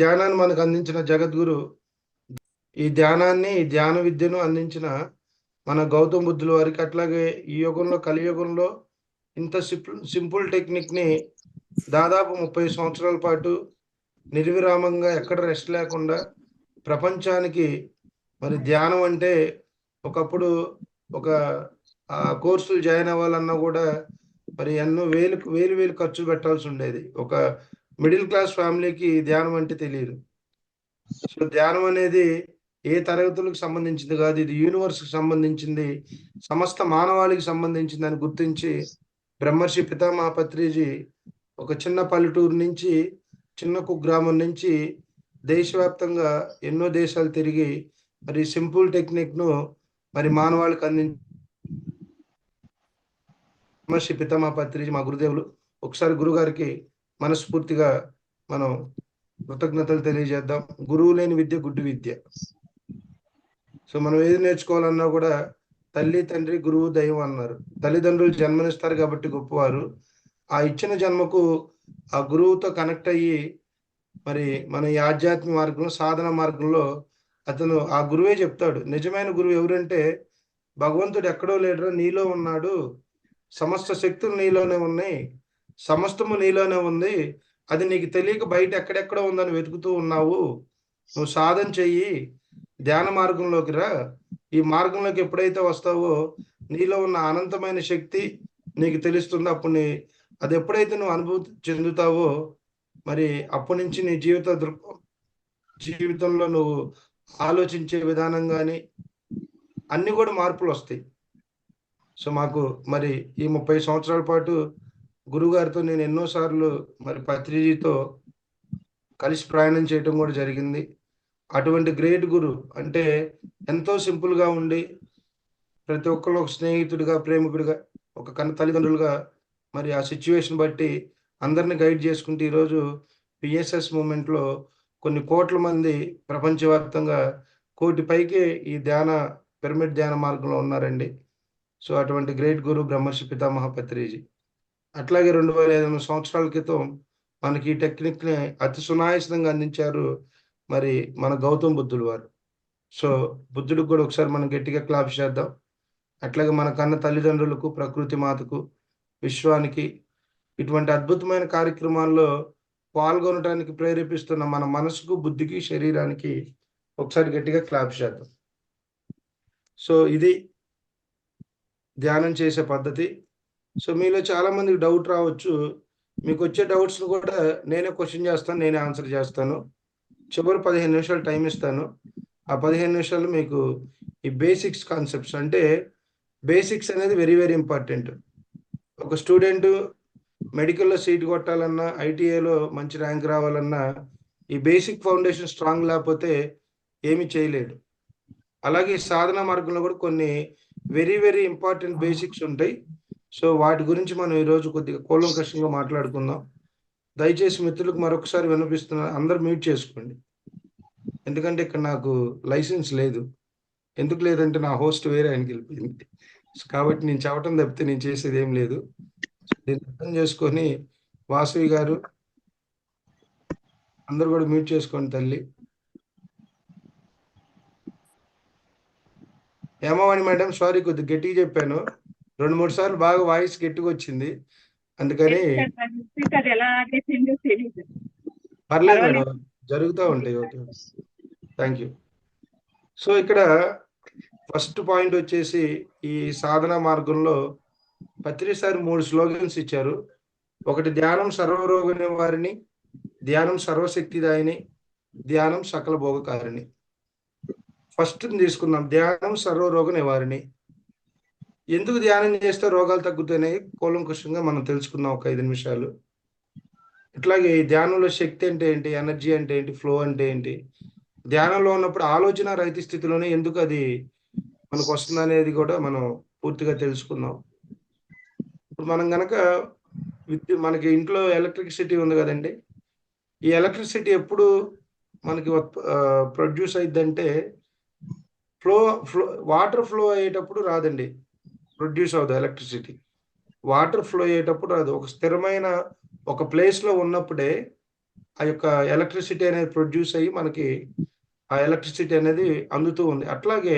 ధ్యానాన్ని మనకు అందించిన జగద్గురు, ఈ ధ్యానాన్ని, ఈ ధ్యాన విద్యను అందించిన మన గౌతమ్ బుద్ధుల వారికి, అట్లాగే ఈ యుగంలో, కలియుగంలో ఇంత సింపుల్ టెక్నిక్ని దాదాపు 30 సంవత్సరాల పాటు నిర్విరామంగా ఎక్కడ రెస్ట్ లేకుండా ప్రపంచానికి, మరి ధ్యానం అంటే ఒకప్పుడు ఒక కోర్సులు జాయిన్ అవ్వాలన్నా కూడా మరి ఎన్నో వేలు ఖర్చు పెట్టాల్సి ఉండేది. ఒక మిడిల్ క్లాస్ ఫ్యామిలీకి ధ్యానం అంటే తెలియదు. సో ధ్యానం అనేది ఏ తరగతులకు సంబంధించింది కాదు, ఇది యూనివర్స్కి సంబంధించింది, సమస్త మానవాళికి సంబంధించింది అని గుర్తించి బ్రహ్మర్షి పితామహ పత్రిజీ ఒక చిన్న పల్లెటూరు నుంచి, చిన్న కుగ్రామం నుంచి దేశవ్యాప్తంగా ఎన్నో దేశాలు తిరిగి మరి సింపుల్ టెక్నిక్ను మరి మానవాళికి అందించి బ్రహ్మర్షి పితామహ పత్రిజీ మా గురుదేవులు. ఒకసారి గురుగారికి మనస్ఫూర్తిగా మనం కృతజ్ఞతలు తెలియజేద్దాం. గురువు లేని విద్య గుడ్డి విద్య. సో మనం ఏది నేర్చుకోవాలన్నా కూడా తల్లి, తండ్రి, గురువు, దైవం అన్నారు. తల్లిదండ్రులు జన్మనిస్తారు కాబట్టి గొప్పవారు. ఆ ఇచ్చిన జన్మకు ఆ గురువుతో కనెక్ట్ అయ్యి మరి మన ఈ ఆధ్యాత్మిక మార్గంలో, సాధన మార్గంలో అతను, ఆ గురువే చెప్తాడు. నిజమైన గురువు ఎవరంటే, భగవంతుడు ఎక్కడో లేడరా, నీలో ఉన్నాడు, సమస్త శక్తులు నీలోనే ఉన్నాయి, సమస్తము నీలోనే ఉంది, అది నీకు తెలియక బయట ఎక్కడెక్కడో ఉందని వెతుకుతూ ఉన్నావు, నువ్వు సాధన చెయ్యి, ధ్యాన మార్గంలోకి రా, ఈ మార్గంలోకి ఎప్పుడైతే వస్తావో నీలో ఉన్న అనంతమైన శక్తి నీకు తెలుస్తుంది. అప్పుడు అది ఎప్పుడైతే నువ్వు అనుభూతి చెందుతావో మరి అప్పటి నుంచి నీ జీవితంలో నువ్వు ఆలోచించే విధానం కానీ అన్ని కూడా మార్పులు వస్తాయి. సో మాకు మరి ఈ 30 సంవత్సరాల పాటు గురువుగారితో నేను ఎన్నోసార్లు మరి పత్రిజీతో కలిసి ప్రయాణం చేయటం కూడా జరిగింది. అటువంటి గ్రేట్ గురు అంటే ఎంతో సింపుల్గా ఉండి ప్రతి ఒక్కళ్ళు ఒక స్నేహితుడిగా, ప్రేమికుడిగా, ఒక కన్న తల్లిదండ్రులుగా మరి ఆ సిచ్యువేషన్ బట్టి అందరిని గైడ్ చేసుకుంటూ ఈరోజు పిఎస్ఎస్ మూమెంట్లో కొన్ని కోట్ల మంది ప్రపంచవ్యాప్తంగా 1 కోటి పైకి ఈ పిరమిడ్ ధ్యాన మార్గంలో ఉన్నారండి. సో అటువంటి గ్రేట్ గురు బ్రహ్మర్షి పితామహ పత్రిజీ. అట్లాగే 2500 సంవత్సరాల క్రితం మనకి ఈ టెక్నిక్ని అతి సునాయాసంగా అందించారు మరి మన గౌతమ్ బుద్ధుల వారు. సో బుద్ధుడికి కూడా ఒకసారి మనం గట్టిగా క్లాప్ చేద్దాం. అట్లాగే మన కన్న తల్లిదండ్రులకు, ప్రకృతి మాతకు, విశ్వానికి, ఇటువంటి అద్భుతమైన కార్యక్రమాల్లో పాల్గొనడానికి ప్రేరేపిస్తున్న మన మనసుకు, బుద్ధికి, శరీరానికి ఒకసారి గట్టిగా క్లాప్ చేద్దాం. సో ఇది ధ్యానం చేసే పద్ధతి. సో మీలో చాలా మందికి డౌట్ రావచ్చు. మీకు వచ్చే డౌట్స్ కూడా నేనే క్వశ్చన్ చేస్తాను, నేనే ఆన్సర్ చేస్తాను. చివరి 15 నిమిషాలు టైం ఇస్తాను. ఆ 15 నిమిషాలు మీకు ఈ బేసిక్స్ కాన్సెప్ట్స్, అంటే బేసిక్స్ అనేది వెరీ వెరీ ఇంపార్టెంట్. ఒక స్టూడెంట్ మెడికల్లో సీట్ కొట్టాలన్నా, ఐటీఐలో మంచి ర్యాంక్ రావాలన్నా ఈ బేసిక్ ఫౌండేషన్ స్ట్రాంగ్ లేకపోతే ఏమీ చేయలేడు. అలాగే సాధన మార్గంలో కూడా కొన్ని వెరీ వెరీ ఇంపార్టెంట్ బేసిక్స్ ఉంటాయి. సో వాటి గురించి మనం ఈరోజు కొద్దిగా కూలంకషంగా మాట్లాడుకుందాం. దయచేసి మిత్రులకు మరొకసారి వినిపిస్తున్నా, అందరు మ్యూట్ చేసుకోండి. ఎందుకంటే ఇక్కడ నాకు లైసెన్స్ లేదు. ఎందుకు లేదంటే నా హోస్ట్ వేరే ఆయనకి వెళ్ళిపోయింది. కాబట్టి నేను చెప్పటం తప్పితే నేను చేసేది ఏం లేదు. దీన్ని అర్థం చేసుకొని వాసవి గారు అందరు కూడా మ్యూట్ చేసుకోండి తల్లి. హేమవాణి మేడం, సారీ కొద్దిగా గట్టిగా చెప్పాను. 2-3 సార్లు బాగా వాయిస్ గట్టిగా వచ్చింది, అందుకని. పర్లేదు మేడం, జరుగుతూ ఉంటాయి. Okay, thank you. సో ఇక్కడ ఫస్ట్ పాయింట్ వచ్చేసి ఈ సాధన మార్గంలో పత్రిసారి 3 స్లోగన్స్ ఇచ్చారు. ఒకటి ధ్యానం సర్వరోగ నివారిణి, ధ్యానం సర్వశక్తిదాయిని, ధ్యానం సకల భోగకారిణి. ఫస్ట్ తీసుకుందాం, ధ్యానం సర్వరోగ నివారిణి. ఎందుకు ధ్యానం చేస్తే రోగాలు తగ్గుతున్నాయి కూలంకషంగా మనం తెలుసుకుందాం ఒక 5 నిమిషాలు. ఇట్లాగే ధ్యానంలో శక్తి అంటే ఏంటి, ఎనర్జీ అంటే ఏంటి, ఫ్లో అంటే ఏంటి, ధ్యానంలో ఉన్నప్పుడు ఆలోచన రహిత స్థితిలోనే ఎందుకు అది మనకు వస్తుంది అనేది కూడా మనం పూర్తిగా తెలుసుకుందాం. ఇప్పుడు మనం కనుక మనకి ఇంట్లో ఎలక్ట్రిసిటీ ఉంది కదండి, ఈ ఎలక్ట్రిసిటీ ఎప్పుడు మనకి ప్రొడ్యూస్ అయిద్దంటే వాటర్ ఫ్లో అయ్యేటప్పుడు రాదండి, ప్రొడ్యూస్ అవుతుంది ఎలక్ట్రిసిటీ. వాటర్ ఫ్లో అయ్యేటప్పుడు రాదు. ఒక స్థిరమైన ఒక ప్లేస్లో ఉన్నప్పుడే ఆ యొక్క ఎలక్ట్రిసిటీ అనేది ప్రొడ్యూస్ అయ్యి మనకి ఆ ఎలక్ట్రిసిటీ అనేది అందుతూ ఉంది. అట్లాగే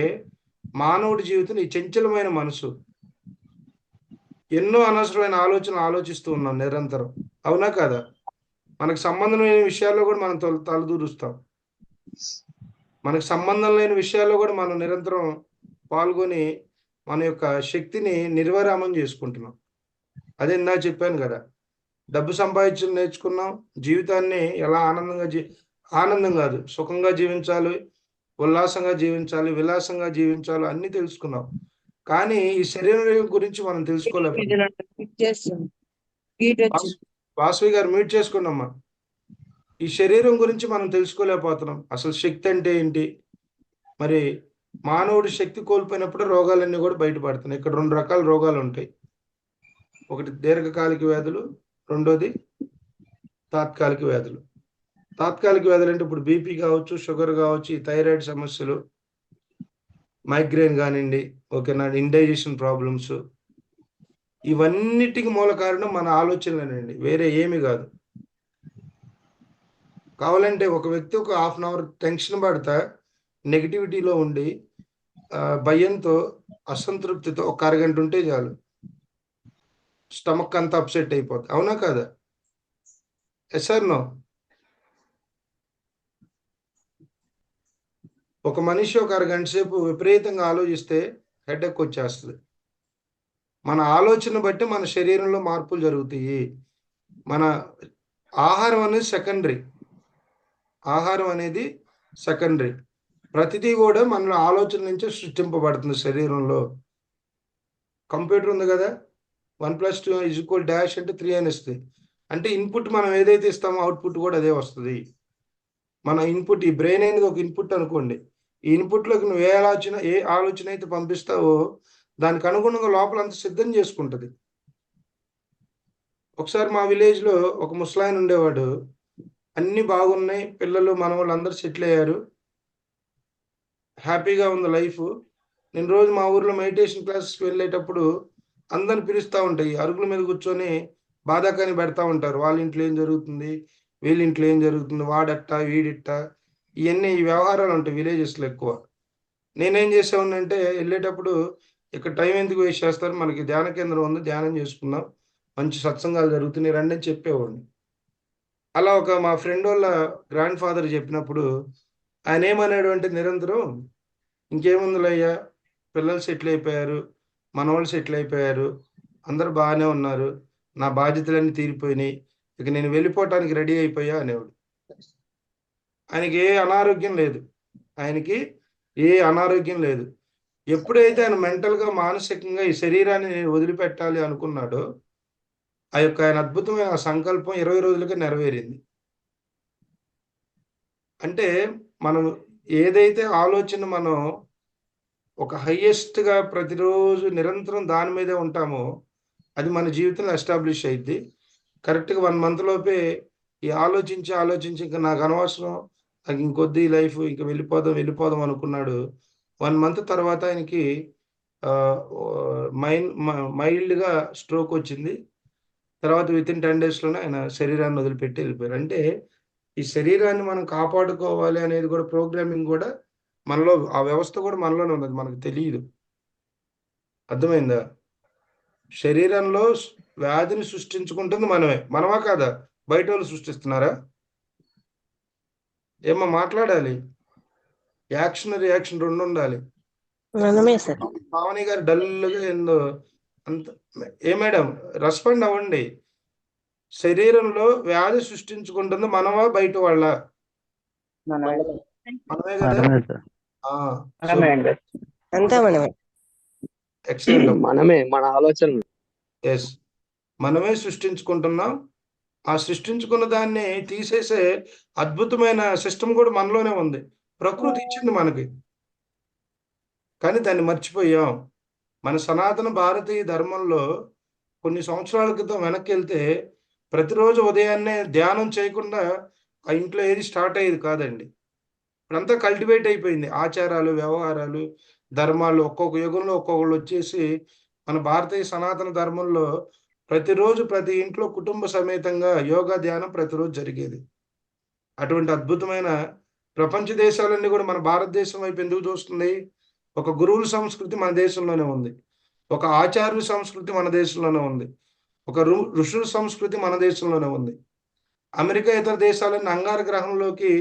మానవుడి జీవితం ఈ చంచలమైన మనసు, ఎన్నో అనవసరమైన ఆలోచనలు ఆలోచిస్తూ ఉన్నాం నిరంతరం. అవునా కాదా? మనకు సంబంధం లేని విషయాల్లో కూడా మనం తలదూరుస్తాం. మనకు సంబంధం లేని విషయాల్లో కూడా మనం నిరంతరం పాల్గొని మన యొక్క శక్తిని నిర్వరామం చేసుకుంటున్నాం. అదే ఇందాక చెప్పాను కదా, డబ్బు సంపాదించడం నేర్చుకున్నాం, జీవితాన్ని ఎలా ఆనందం కాదు, సుఖంగా జీవించాలి, ఉల్లాసంగా జీవించాలి, విలాసంగా జీవించాలి అన్ని తెలుసుకున్నాం. కానీ ఈ శరీరం గురించి మనం తెలుసుకోలేకపోతున్నాం. వాసవి గారు మ్యూట్ చేసుకున్నామ్మా. ఈ శరీరం గురించి మనం తెలుసుకోలేకపోతున్నాం. అసలు శక్తి అంటే ఏంటి? మరి మానవుడి శక్తి కోల్పోయినప్పుడు రోగాలన్నీ కూడా బయటపడుతున్నాయి. ఇక్కడ 2 రకాల రోగాలు ఉంటాయి. ఒకటి దీర్ఘకాలిక వ్యాధులు, రెండోది తాత్కాలిక వ్యాధులు. తాత్కాలిక వ్యాధులు అంటే ఇప్పుడు బీపీ కావచ్చు, షుగర్ కావచ్చు, ఈ థైరాయిడ్ సమస్యలు, మైగ్రేన్ కానివ్వండి, ఓకేనా, ఇండైజెషన్ ప్రాబ్లమ్స్, ఇవన్నిటికి మూల కారణం మన ఆలోచనలేనండి, వేరే ఏమి కాదు. కావాలంటే ఒక వ్యక్తి ఒక హాఫ్ అన్ అవర్ టెన్షన్ పడతా నెగిటివిటీలో ఉండి భయంతో అసంతృప్తితో ఒక అరగంట ఉంటే చాలు, స్టమక్ అంతా అప్సెట్ అయిపోతుంది. అవునా కాదా? Yes or no? ఒక మనిషి ఒక అరగంట సేపు విపరీతంగా ఆలోచిస్తే హెడేక్ వచ్చేస్తుంది. మన ఆలోచన బట్టి మన శరీరంలో మార్పులు జరుగుతాయి. మన ఆహారం అనేది సెకండరీ. ఆహారం అనేది సెకండరీ. ప్రతిదీ కూడా మన ఆలోచన నుంచే సృష్టింపబడుతుంది శరీరంలో. కంప్యూటర్ ఉంది కదా, 1+2 డాష్ అంటే 3 అని ఇస్తుంది. అంటే ఇన్పుట్ మనం ఏదైతే ఇస్తామో అవుట్పుట్ కూడా అదే వస్తుంది. మన ఇన్పుట్, ఈ బ్రెయిన్ అనేది ఒక ఇన్పుట్ అనుకోండి. ఈ ఇన్పుట్లోకి నువ్వు ఏ ఆలోచన అయితే పంపిస్తావో దానికి అనుగుణంగా లోపల అంత సిద్ధం చేసుకుంటుంది. ఒకసారి మా విలేజ్లో ఒక ముసలాయన ఉండేవాడు. అన్ని బాగున్నాయి, పిల్లలు మనవాళ్ళు అందరూ సెటిల్ అయ్యారు, హ్యాపీగా ఉంది లైఫ్. నేను రోజు మా ఊర్లో మెడిటేషన్ క్లాసెస్కి వెళ్ళేటప్పుడు అందరిని పిలుస్తూ ఉంటాయి, అరుగుల మీద కూర్చొని బాధాకాన్ని పెడతా ఉంటారు. వాళ్ళ ఇంట్లో ఏం జరుగుతుంది, వీళ్ళ ఇంట్లో ఏం జరుగుతుంది, వాడట్టా వీడిట్టా, ఇవన్నీ ఈ వ్యవహారాలు ఉంటాయి విలేజెస్లో ఎక్కువ. నేనేం చేసేవాడినంటే వెళ్ళేటప్పుడు, ఇక్కడ టైం ఎందుకు వేస్ట్ చేస్తారు, మనకి ధ్యాన కేంద్రం ఉంది, ధ్యానం చేసుకుందాం, మంచి సత్సంగాలు జరుగుతున్నాయి రండి అని చెప్పేవాడిని. అలా ఒక మా ఫ్రెండ్ వాళ్ళ గ్రాండ్ ఫాదర్ చెప్పినప్పుడు ఆయన ఏమన్నాడు అంటే, నిరంతరం ఇంకేముందులయ్యా, పిల్లలు సెటిల్ అయిపోయారు, మనవాళ్ళు సెటిల్ అయిపోయారు, అందరు బాగానే ఉన్నారు, నా బాధ్యతలన్నీ తీరిపోయినాయి, ఇక నేను వెళ్ళిపోవటానికి రెడీ అయిపోయా అనేవాడు. ఆయనకి ఏ అనారోగ్యం లేదు, ఆయనకి ఏ అనారోగ్యం లేదు. ఎప్పుడైతే ఆయన మెంటల్గా మానసికంగా ఈ శరీరాన్ని వదిలిపెట్టాలి అనుకున్నాడో ఆ యొక్క ఆయన అద్భుతమైన సంకల్పం 20 రోజులకే నెరవేరింది. అంటే మనం ఏదైతే ఆలోచన మనం ఒక హైయెస్ట్గా ప్రతిరోజు నిరంతరం దాని మీదే ఉంటామో అది మన జీవితంలో ఎస్టాబ్లిష్ అయింది. కరెక్ట్గా 1 మంత్ లోపే ఈ ఆలోచించి ఇంకా నాకు అనవసరం, నాకు ఇంకొద్ది లైఫ్, ఇంకా వెళ్ళిపోదాం అనుకున్నాడు. 1 మంత్ తర్వాత ఆయనకి మైల్డ్గా స్ట్రోక్ వచ్చింది. తర్వాత వితిన్ 10 డేస్లోనే ఆయన శరీరాన్ని వదిలిపెట్టి వెళ్ళిపోయారు. అంటే ఈ శరీరాన్ని మనం కాపాడుకోవాలి అనేది కూడా ప్రోగ్రామింగ్ కూడా మనలో, ఆ వ్యవస్థ కూడా మనలోనే ఉన్నది, మనకు తెలియదు. అర్థమైందా? శరీరంలో వ్యాధిని సృష్టించుకుంటుంది మనమా కాదా? బయట వాళ్ళు సృష్టిస్తున్నారా? ఏమో మాట్లాడాలి, యాక్షన్ రియాక్షన్ 2 ఉండాలి. పావని గారు డల్గా ఏందో అంత. ఏ మేడం, రెస్పాండ్ అవ్వండి. శరీరంలో వ్యాధి సృష్టించుకుంటుంది మనమా బయట వాళ్ళ? మనమే కదా. ఎక్సలెంట్. మనమే, మన ఆలోచన. ఎస్, మనమే సృష్టించుకుంటున్నాం. ఆ సృష్టించుకున్న దాన్ని తీసేసే అద్భుతమైన సిస్టమ్ కూడా మనలోనే ఉంది, ప్రకృతి ఇచ్చింది మనకి. కానీ దాన్ని మర్చిపోయాం. మన సనాతన భారతీయ ధర్మంలో కొన్ని సంవత్సరాల క్రితం వెనక్కి వెళ్తే ప్రతిరోజు ఉదయాన్నే ధ్యానం చేయకుండా ఆ ఇంట్లో ఏది స్టార్ట్ అయ్యేది కాదండి. ఇప్పుడంతా కల్టివేట్ అయిపోయింది, ఆచారాలు, వ్యవహారాలు, ధర్మాలు. ఒక్కొక్క యుగంలో ఒక్కొక్కళ్ళు వచ్చేసి మన భారతీయ సనాతన ధర్మంలో ప్రతిరోజు ప్రతి ఇంట్లో కుటుంబ సమేతంగా యోగా ధ్యానం ప్రతిరోజు జరిగేది. అటువంటి అద్భుతమైన ప్రపంచ దేశాలన్నీ కూడా మన భారతదేశం వైపు ఎందుకు చూస్తుంది? ఒక గురువుల సంస్కృతి మన దేశంలోనే ఉంది. ఒక ఆచార్యుల సంస్కృతి మన దేశంలోనే ఉంది. ఒక ఋషుల సంస్కృతి మన దేశంలోనే ఉంది. అమెరికా ఇతర దేశాలన్నీ అంగార గ్రహంలోకి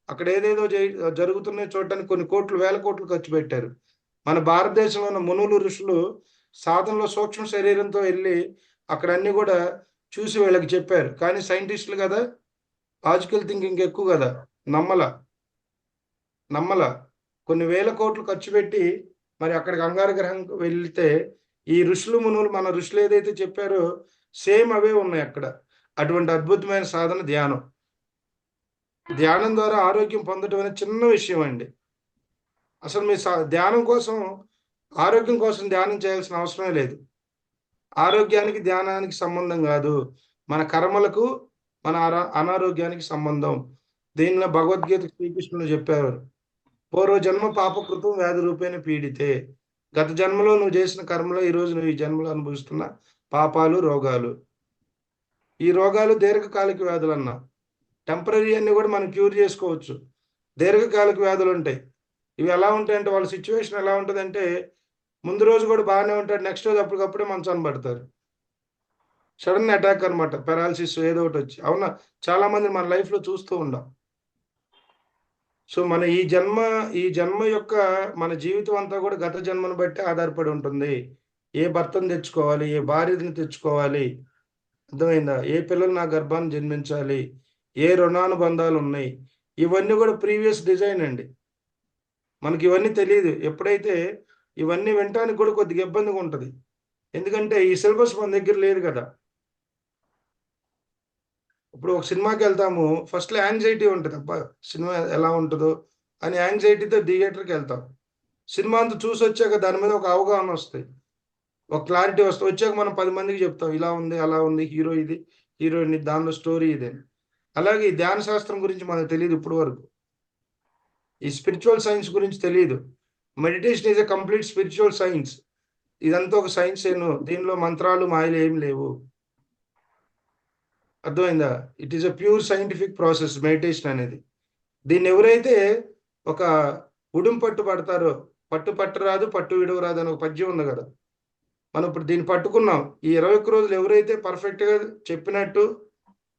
అక్కడ ఏదేదో జరుగుతున్నాయి చూడటానికి కొన్ని కోట్లు, వేల కోట్లు ఖర్చు పెట్టారు. మన భారతదేశంలో ఉన్న మునులు, ఋషులు సాధనలో సూక్ష్మ శరీరంతో వెళ్ళి అక్కడ అన్ని కూడా చూసి వీళ్ళకి చెప్పారు. కానీ సైంటిస్టులు కదా, లాజికల్ థింకింగ్ ఎక్కువ కదా, నమ్మల కొన్ని వేల కోట్లు ఖర్చు పెట్టి మరి అక్కడికి అంగార గ్రహం వెళ్తే ఈ ఋషులు, మునులు మన ఋషులు ఏదైతే చెప్పారో సేమ్ అవే ఉన్నాయి అక్కడ. అటువంటి అద్భుతమైన సాధన ధ్యానం. ధ్యానం ద్వారా ఆరోగ్యం పొందడం అనేది చిన్న విషయం అండి. అసలు మీ ధ్యానం కోసం, ఆరోగ్యం కోసం ధ్యానం చేయాల్సిన అవసరమే లేదు. ఆరోగ్యానికి ధ్యానానికి సంబంధం కాదు, మన కర్మలకు మన అనారోగ్యానికి సంబంధం. దీనిలో భగవద్గీత శ్రీకృష్ణుడు చెప్పారు, పూర్వ జన్మ పాపకృతం వ్యాధి రూపేణ పీడితే. గత జన్మలో నువ్వు చేసిన కర్మలో ఈరోజు నువ్వు ఈ జన్మలో అనుభవిస్తున్న పాపాలు, రోగాలు. ఈ రోగాలు దీర్ఘకాలిక వ్యాధులు అన్నా. టెంపరీ అన్ని కూడా మనం క్యూర్ చేసుకోవచ్చు. దీర్ఘకాలిక వ్యాధులు ఉంటాయి. ఇవి ఎలా ఉంటాయంటే వాళ్ళ సిచ్యువేషన్ ఎలా ఉంటుందంటే ముందు రోజు కూడా బాగానే ఉంటాడు, నెక్స్ట్ రోజు అప్పటికప్పుడే మంచాన్ని పడతారు. సడన్ అటాక్ అనమాట, పెరాలసిస్ ఏదో ఒకటి వచ్చి. అవునా, చాలా మంది మన లైఫ్లో చూస్తూ ఉండం. సో మన ఈ జన్మ యొక్క మన జీవితం అంతా కూడా గత జన్మను బట్టి ఆధారపడి ఉంటుంది. ఏ భర్తను తెచ్చుకోవాలి, ఏ భార్యని తెచ్చుకోవాలి, అర్థమైందా, ఏ పిల్లలు నా గర్భాన్ని జన్మించాలి, ఏ రుణానుబంధాలు ఉన్నాయి, ఇవన్నీ కూడా ప్రీవియస్ డిజైన్ అండి. మనకి ఇవన్నీ తెలియదు. ఎప్పుడైతే ఇవన్నీ వినటానికి కూడా కొద్దిగా ఇబ్బందిగా ఉంటుంది. ఎందుకంటే ఈ సిలబస్ మన దగ్గర లేదు కదా. ఇప్పుడు ఒక సినిమాకి వెళ్తాము, ఫస్ట్లో యాంగ్జైటీ ఉంటుంది, అబ్బా సినిమా ఎలా ఉంటుందో అని యాంగ్జైటీతో థియేటర్కి వెళ్తాం. సినిమా అంతా చూసి వచ్చాక దాని మీద ఒక అవగాహన వస్తాయి, ఒక క్లారిటీ వస్తుంది. వచ్చాక మనం 10 మందికి చెప్తాం, ఇలా ఉంది, అలా ఉంది, హీరో ఇది, హీరోయిన్ ఇది, దానిలో స్టోరీ ఇదే. అలాగే ఈ ధ్యాన శాస్త్రం గురించి మనకు తెలియదు ఇప్పుడు వరకు. ఈ స్పిరిచువల్ సైన్స్ గురించి తెలియదు. Meditation is a complete spiritual science. ఇదంతా ఒక సైన్స్ ఏను, దీనిలో మంత్రాలు, మాయలు ఏమి లేవు. అర్థమైందా? It is a pure scientific process meditation అనేది. దీన్ని ఎవరైతే ఒక ఉడుం పట్టు పడతారో, పట్టరాదు పట్టు విడవరాదు అని ఒక పద్యం ఉంది కదా. మనం ఇప్పుడు దీన్ని పట్టుకున్నాం. ఈ 21 రోజులు ఎవరైతే పర్ఫెక్ట్గా చెప్పినట్టు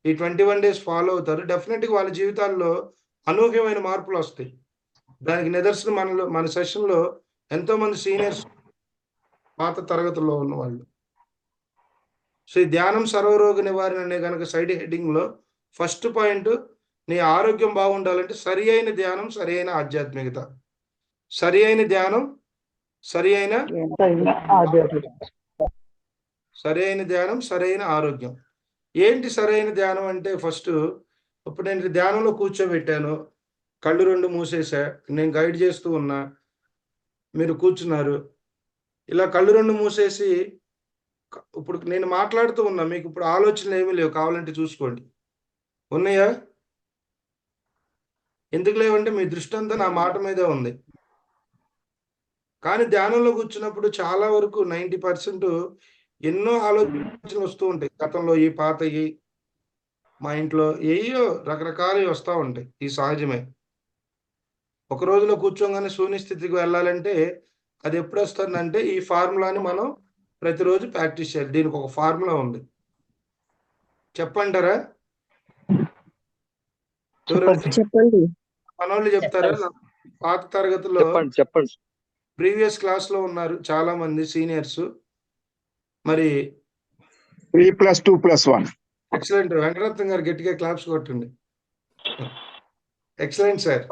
ఈ 21 డేస్ ఫాలో అవుతారో డెఫినెట్గా వాళ్ళ జీవితాల్లో అనూహ్యమైన మార్పులు వస్తాయి. దానికి నిదర్శనం మన సెషన్లో ఎంతో మంది సీనియర్స్, పాత తరగతుల్లో ఉన్న వాళ్ళు. సో ఈ ధ్యానం సర్వరోగ నివారణ అనే కనుక సైడ్ హెడ్డింగ్లో ఫస్ట్ పాయింట్, నీ ఆరోగ్యం బాగుండాలంటే సరి అయిన ధ్యానం, సరి అయిన ఆధ్యాత్మికత. సరి అయిన ధ్యానం, సరి అయిన ధ్యానం, సరైన ఆరోగ్యం. ఏంటి సరైన ధ్యానం అంటే, ఫస్ట్ ఇప్పుడు నేను ధ్యానంలో కూర్చోబెట్టాను, కళ్ళు 2 మూసేసా, నేను గైడ్ చేస్తూ ఉన్నా, మీరు కూర్చున్నారు. ఇలా కళ్ళు 2 మూసేసి ఇప్పుడు నేను మాట్లాడుతూ ఉన్నా, మీకు ఇప్పుడు ఆలోచనలు ఏమీ లేవు, కావాలంటే చూసుకోండి. ఉన్నాయా? ఎందుకు లేవంటే మీ దృష్టి అంతా నా మాట మీదే ఉంది. కానీ ధ్యానంలో కూర్చున్నప్పుడు చాలా వరకు 90% ఎన్నో ఆలోచనలు వస్తూ ఉంటాయి. గతంలో ఈ పాతయి, మా ఇంట్లో ఏయో రకరకాలవి వస్తూ ఉంటాయి. ఈ సహజమే. ఒక రోజులో కూర్చోగానే శూన్య స్థితికి వెళ్ళాలంటే అది ఎప్పుడు వస్తుందంటే ఈ ఫార్ములాని మనం ప్రతిరోజు ప్రాక్టీస్ చేయాలి. దీనికి ఒక ఫార్ములా ఉంది, చెప్పంటారా? చెప్పండి. మనోళ్ళు చెప్తారా? పాత తరగతిలో చెప్పండి. ప్రీవియస్ క్లాస్ లో ఉన్నారు చాలా మంది సీనియర్స్. మరి 3+2+1. ఎక్సలెంట్. వెంకటరత్నం గారు గట్టిగా క్లాప్స్ కొట్టండి. Excellent sir.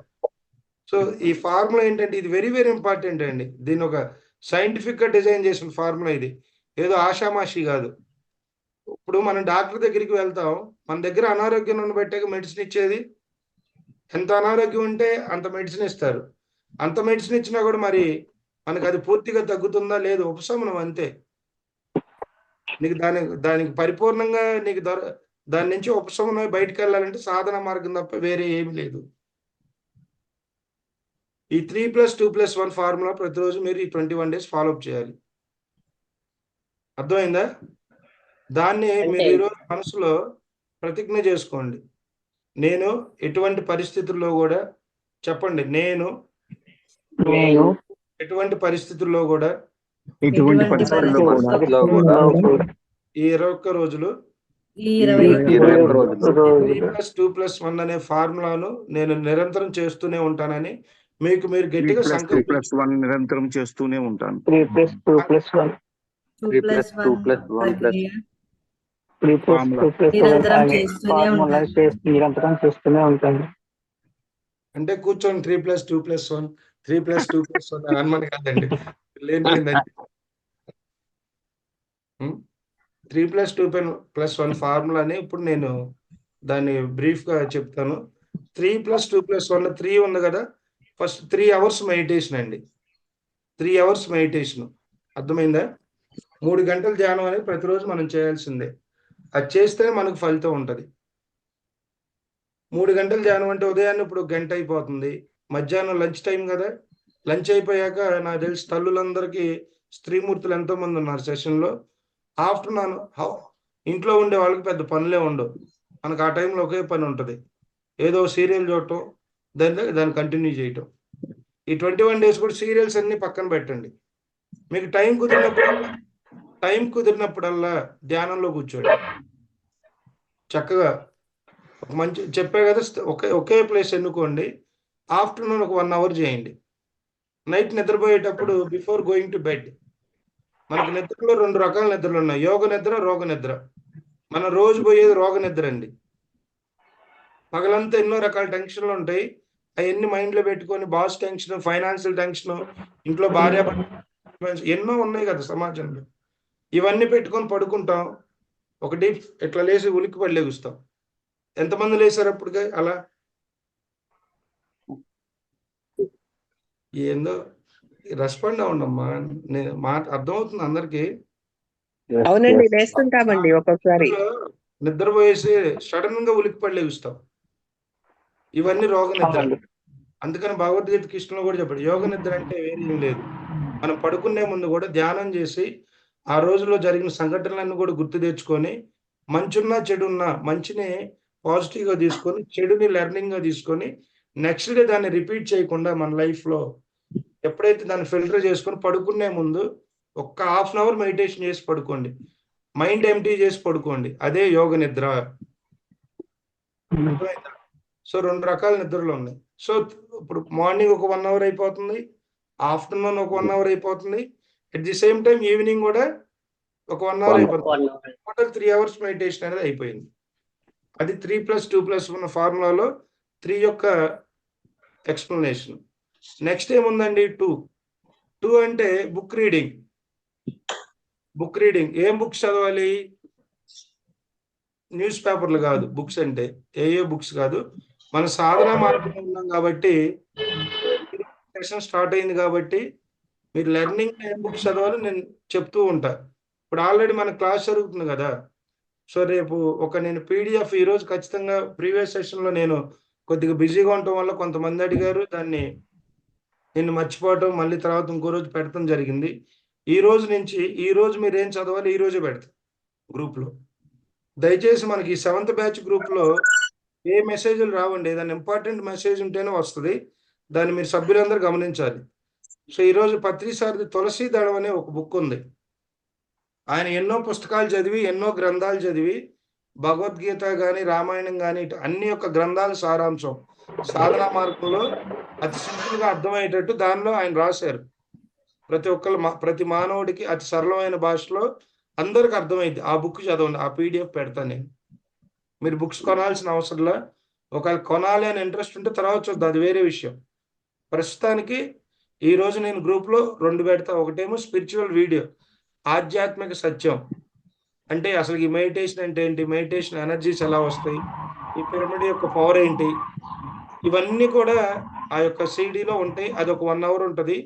సో ఈ ఫార్ములా ఏంటంటే ఇది వెరీ వెరీ ఇంపార్టెంట్ అండి. దీన్ని ఒక సైంటిఫిక్ గా డిజైన్ చేసిన ఫార్ములా ఇది, ఏదో ఆషామాషి కాదు. ఇప్పుడు మనం డాక్టర్ దగ్గరికి వెళ్తాం, మన దగ్గర అనారోగ్యం ఉండబట్టే మెడిసిన్ ఇచ్చేది. ఎంత అనారోగ్యం ఉంటే అంత మెడిసిన్ ఇస్తారు. అంత మెడిసిన్ ఇచ్చినా కూడా మరి మనకు అది పూర్తిగా తగ్గుతుందా? లేదు, ఉపశమనం అంతే. నీకు దానికి పరిపూర్ణంగా నీకు దాని నుంచి ఉపశమనం బయటకు వెళ్ళాలంటే సాధన మార్గం తప్ప వేరే ఏమి లేదు. ఈ 3+2+1 ఫార్ములా ప్రతిరోజు మీరు ఈ 21 డేస్ ఫాలోఅప్ చేయాలి. అర్థమైందా? దాన్ని మీరు ఈరోజు మనసులో ప్రతిజ్ఞ చేసుకోండి. నేను ఎటువంటి పరిస్థితుల్లో కూడా చెప్పండి, నేను ఎటువంటి పరిస్థితుల్లో కూడా ఎటువంటి పరిస్థితుల్లో కూడా ఈ 21 రోజులు ఈ 21 రోజులు 3+2+1 అనే ఫార్ములాను నేను నిరంతరం చేస్తూనే ఉంటానని మీకు మీరు గట్టిగా సంకల్పం 3+1 నిరంతరం చేస్తూనే ఉంటాను. 3+2+1 నిరంతరం చేస్తూనే ఉంటాను. అంటే కూర్చొని 3+2+1 3+2+1 అనమని కాదండి, లేనిపోయిందండి. 3+2+1 ఫార్ములాని ఇప్పుడు నేను దాన్ని బ్రీఫ్ గా చెప్తాను. 3+2+1 3 ఉంది కదా, ఫస్ట్ 3 అవర్స్ మెడిటేషన్ అండి. 3 అవర్స్ మెడిటేషన్ అర్థమైందా? 3 గంటల ధ్యానం అనేది ప్రతిరోజు మనం చేయాల్సిందే. అది చేస్తేనే మనకు ఫలితం ఉంటుంది. 3 గంటల ధ్యానం అంటే ఉదయాన్నే ఇప్పుడు గంట అయిపోతుంది, మధ్యాహ్నం లంచ్ టైం కదా, లంచ్ అయిపోయాక నాకు తెలిసి తల్లులందరికీ స్త్రీమూర్తులు ఎంతో మంది ఉన్నారు సెషన్లో. ఆఫ్టర్నూన్ ఇంట్లో ఉండే వాళ్ళకి పెద్ద పనులే ఉండవు, మనకు ఆ టైంలో ఒకే పని ఉంటుంది, ఏదో సీరియల్ చూడటం, దాన్ని కంటిన్యూ చేయటం. ఈ 21 డేస్ కూడా సీరియల్స్ అన్ని పక్కన పెట్టండి. మీకు టైం కుదిరినప్పుడల్లా ధ్యానంలో కూర్చోండి. చక్కగా ఒక మంచి చెప్పే కదా, ఒకే ప్లేస్ ఎన్నుకోండి. ఆఫ్టర్నూన్ ఒక 1 అవర్ చేయండి. నైట్ నిద్రపోయేటప్పుడు బిఫోర్ గోయింగ్ టు బెడ్, మనకి నిద్రలో 2 రకాల నిద్రలు ఉన్నాయి, యోగ నిద్ర, రోగ నిద్ర. మనం రోజు పోయేది రోగ నిద్ర అండి. పగలంతా ఎన్నో రకాల టెన్షన్లు ఉంటాయి, అవన్నీ మైండ్లో పెట్టుకొని బాస్ టెన్షన్, ఫైనాన్షియల్ టెన్షన్, ఇంట్లో భార్య ఎన్నో ఉన్నాయి కదా సమాజంలో, ఇవన్నీ పెట్టుకొని పడుకుంటాం. ఒకటి ఇట్లా లేచి ఉలిక్కి పడి లెగుస్తాం. ఎంతమంది లేచారు అప్పటికే అలా? ఏందో రెస్పాండ్ అవ్వండమ్మా, నేను మాట అర్థమవుతుంది అందరికి. అవునండి, లేస్తుంటామండి ఒక్కొక్కసారి. నిద్రపోయేసి సడన్ గా ఉలిక్కి పడి లెగుస్తాం, ఇవన్నీ రోగ నిద్ర. అందుకని భగవద్గీత కృష్ణలో కూడా చెప్పాడు, యోగ నిద్ర అంటే వేరేం లేదు. మనం పడుకునే ముందు కూడా ధ్యానం చేసి ఆ రోజులో జరిగిన సంఘటనలన్నీ కూడా గుర్తు తెచ్చుకొని, మంచున్నా చెడున్నా మంచిని పాజిటివ్ గా తీసుకొని, చెడుని లెర్నింగ్ గా తీసుకొని, నెక్స్ట్ డే దాన్ని రిపీట్ చేయకుండా మన లైఫ్ లో ఎప్పుడైతే దాన్ని ఫిల్టర్ చేసుకొని పడుకునే ముందు ఒక్క హాఫ్ అన్ అవర్ మెడిటేషన్ చేసి పడుకోండి, మైండ్ ఎంటీ చేసి పడుకోండి, అదే యోగ నిద్ర. సో 2 రకాల నిద్రలు ఉన్నాయి. సో ఇప్పుడు మార్నింగ్ ఒక 1 అవర్ అయిపోతుంది, ఆఫ్టర్నూన్ ఒక 1 అవర్ అయిపోతుంది, at the same time evening కూడా ఒక 1 అవర్ అయిపోతుంది. టోటల్ 3 అవర్స్ మెడిటేషన్ అనేది అయిపోయింది. అది 3+2+1 ఫార్ములాలో 3 యొక్క ఎక్స్ప్లెనేషన్. నెక్స్ట్ ఏముందండి? 2 అంటే బుక్ రీడింగ్. బుక్ రీడింగ్ ఏం బుక్స్ చదవాలి? న్యూస్ పేపర్లు కాదు బుక్స్ అంటే, ఏ బుక్స్ కాదు. మన సాధన మార్గంలో ఉన్నాం కాబట్టి, సెషన్ స్టార్ట్ అయింది కాబట్టి మీరు లెర్నింగ్ ఏం బుక్స్ చదవాలో నేను చెప్తూ ఉంటా. ఇప్పుడు ఆల్రెడీ మన క్లాస్ జరుగుతుంది కదా, సో రేపు నేను పీడిఎఫ్ ఈరోజు ఖచ్చితంగా, ప్రీవియస్ సెషన్లో నేను కొద్దిగా బిజీగా ఉండటం వల్ల కొంతమంది అడిగారు, దాన్ని నేను మర్చిపోవటం, మళ్ళీ తర్వాత ఇంకో రోజు పెడతాం జరిగింది. ఈ రోజు నుంచి మీరు ఏం చదవాలి ఈ రోజే పెడతాం గ్రూప్లో. దయచేసి మనకి ఈ 7th బ్యాచ్ గ్రూప్లో ఏ మెసేజ్లు రావండి, ఏదైనా ఇంపార్టెంట్ మెసేజ్ ఉంటేనే వస్తుంది, దాన్ని మీరు సభ్యులందరూ గమనించాలి. సో ఈరోజు పత్రి సార్ది తులసి దళం అనే ఒక బుక్ ఉంది. ఆయన ఎన్నో పుస్తకాలు చదివి, ఎన్నో గ్రంథాలు చదివి, భగవద్గీత కానీ రామాయణం కానీ అన్ని యొక్క గ్రంథాల సారాంశం సాధనా మార్గంలో అతి సింపుల్ గా అర్థమయ్యేటట్టు దానిలో ఆయన రాశారు. ప్రతి మానవుడికి అతి సరళమైన భాషలో అందరికి అర్థమైంది. ఆ బుక్ చదవండి, ఆ పీడిఎఫ్ పెడతాను నేను. మీరు బుక్స్ కొనాల్సిన అవసరంలా, ఒకవేళ కొనాలి అని ఇంట్రెస్ట్ ఉంటే తర్వాత చూద్దాం, అది వేరే విషయం. ప్రస్తుతానికి ఈ రోజు నేను గ్రూప్లో 2 పెడతా. ఒకటేమో స్పిరిచువల్ వీడియో, ఆధ్యాత్మిక సత్యం అంటే అసలు ఈ మెడిటేషన్ అంటే ఏంటి, మెడిటేషన్ ఎనర్జీస్ ఎలా వస్తాయి, ఈ పిరమిడ్ యొక్క పవర్ ఏంటి, ఇవన్నీ కూడా ఆ యొక్క సిడీలో ఉంటాయి. అది ఒక 1 అవర్ ఉంటుంది.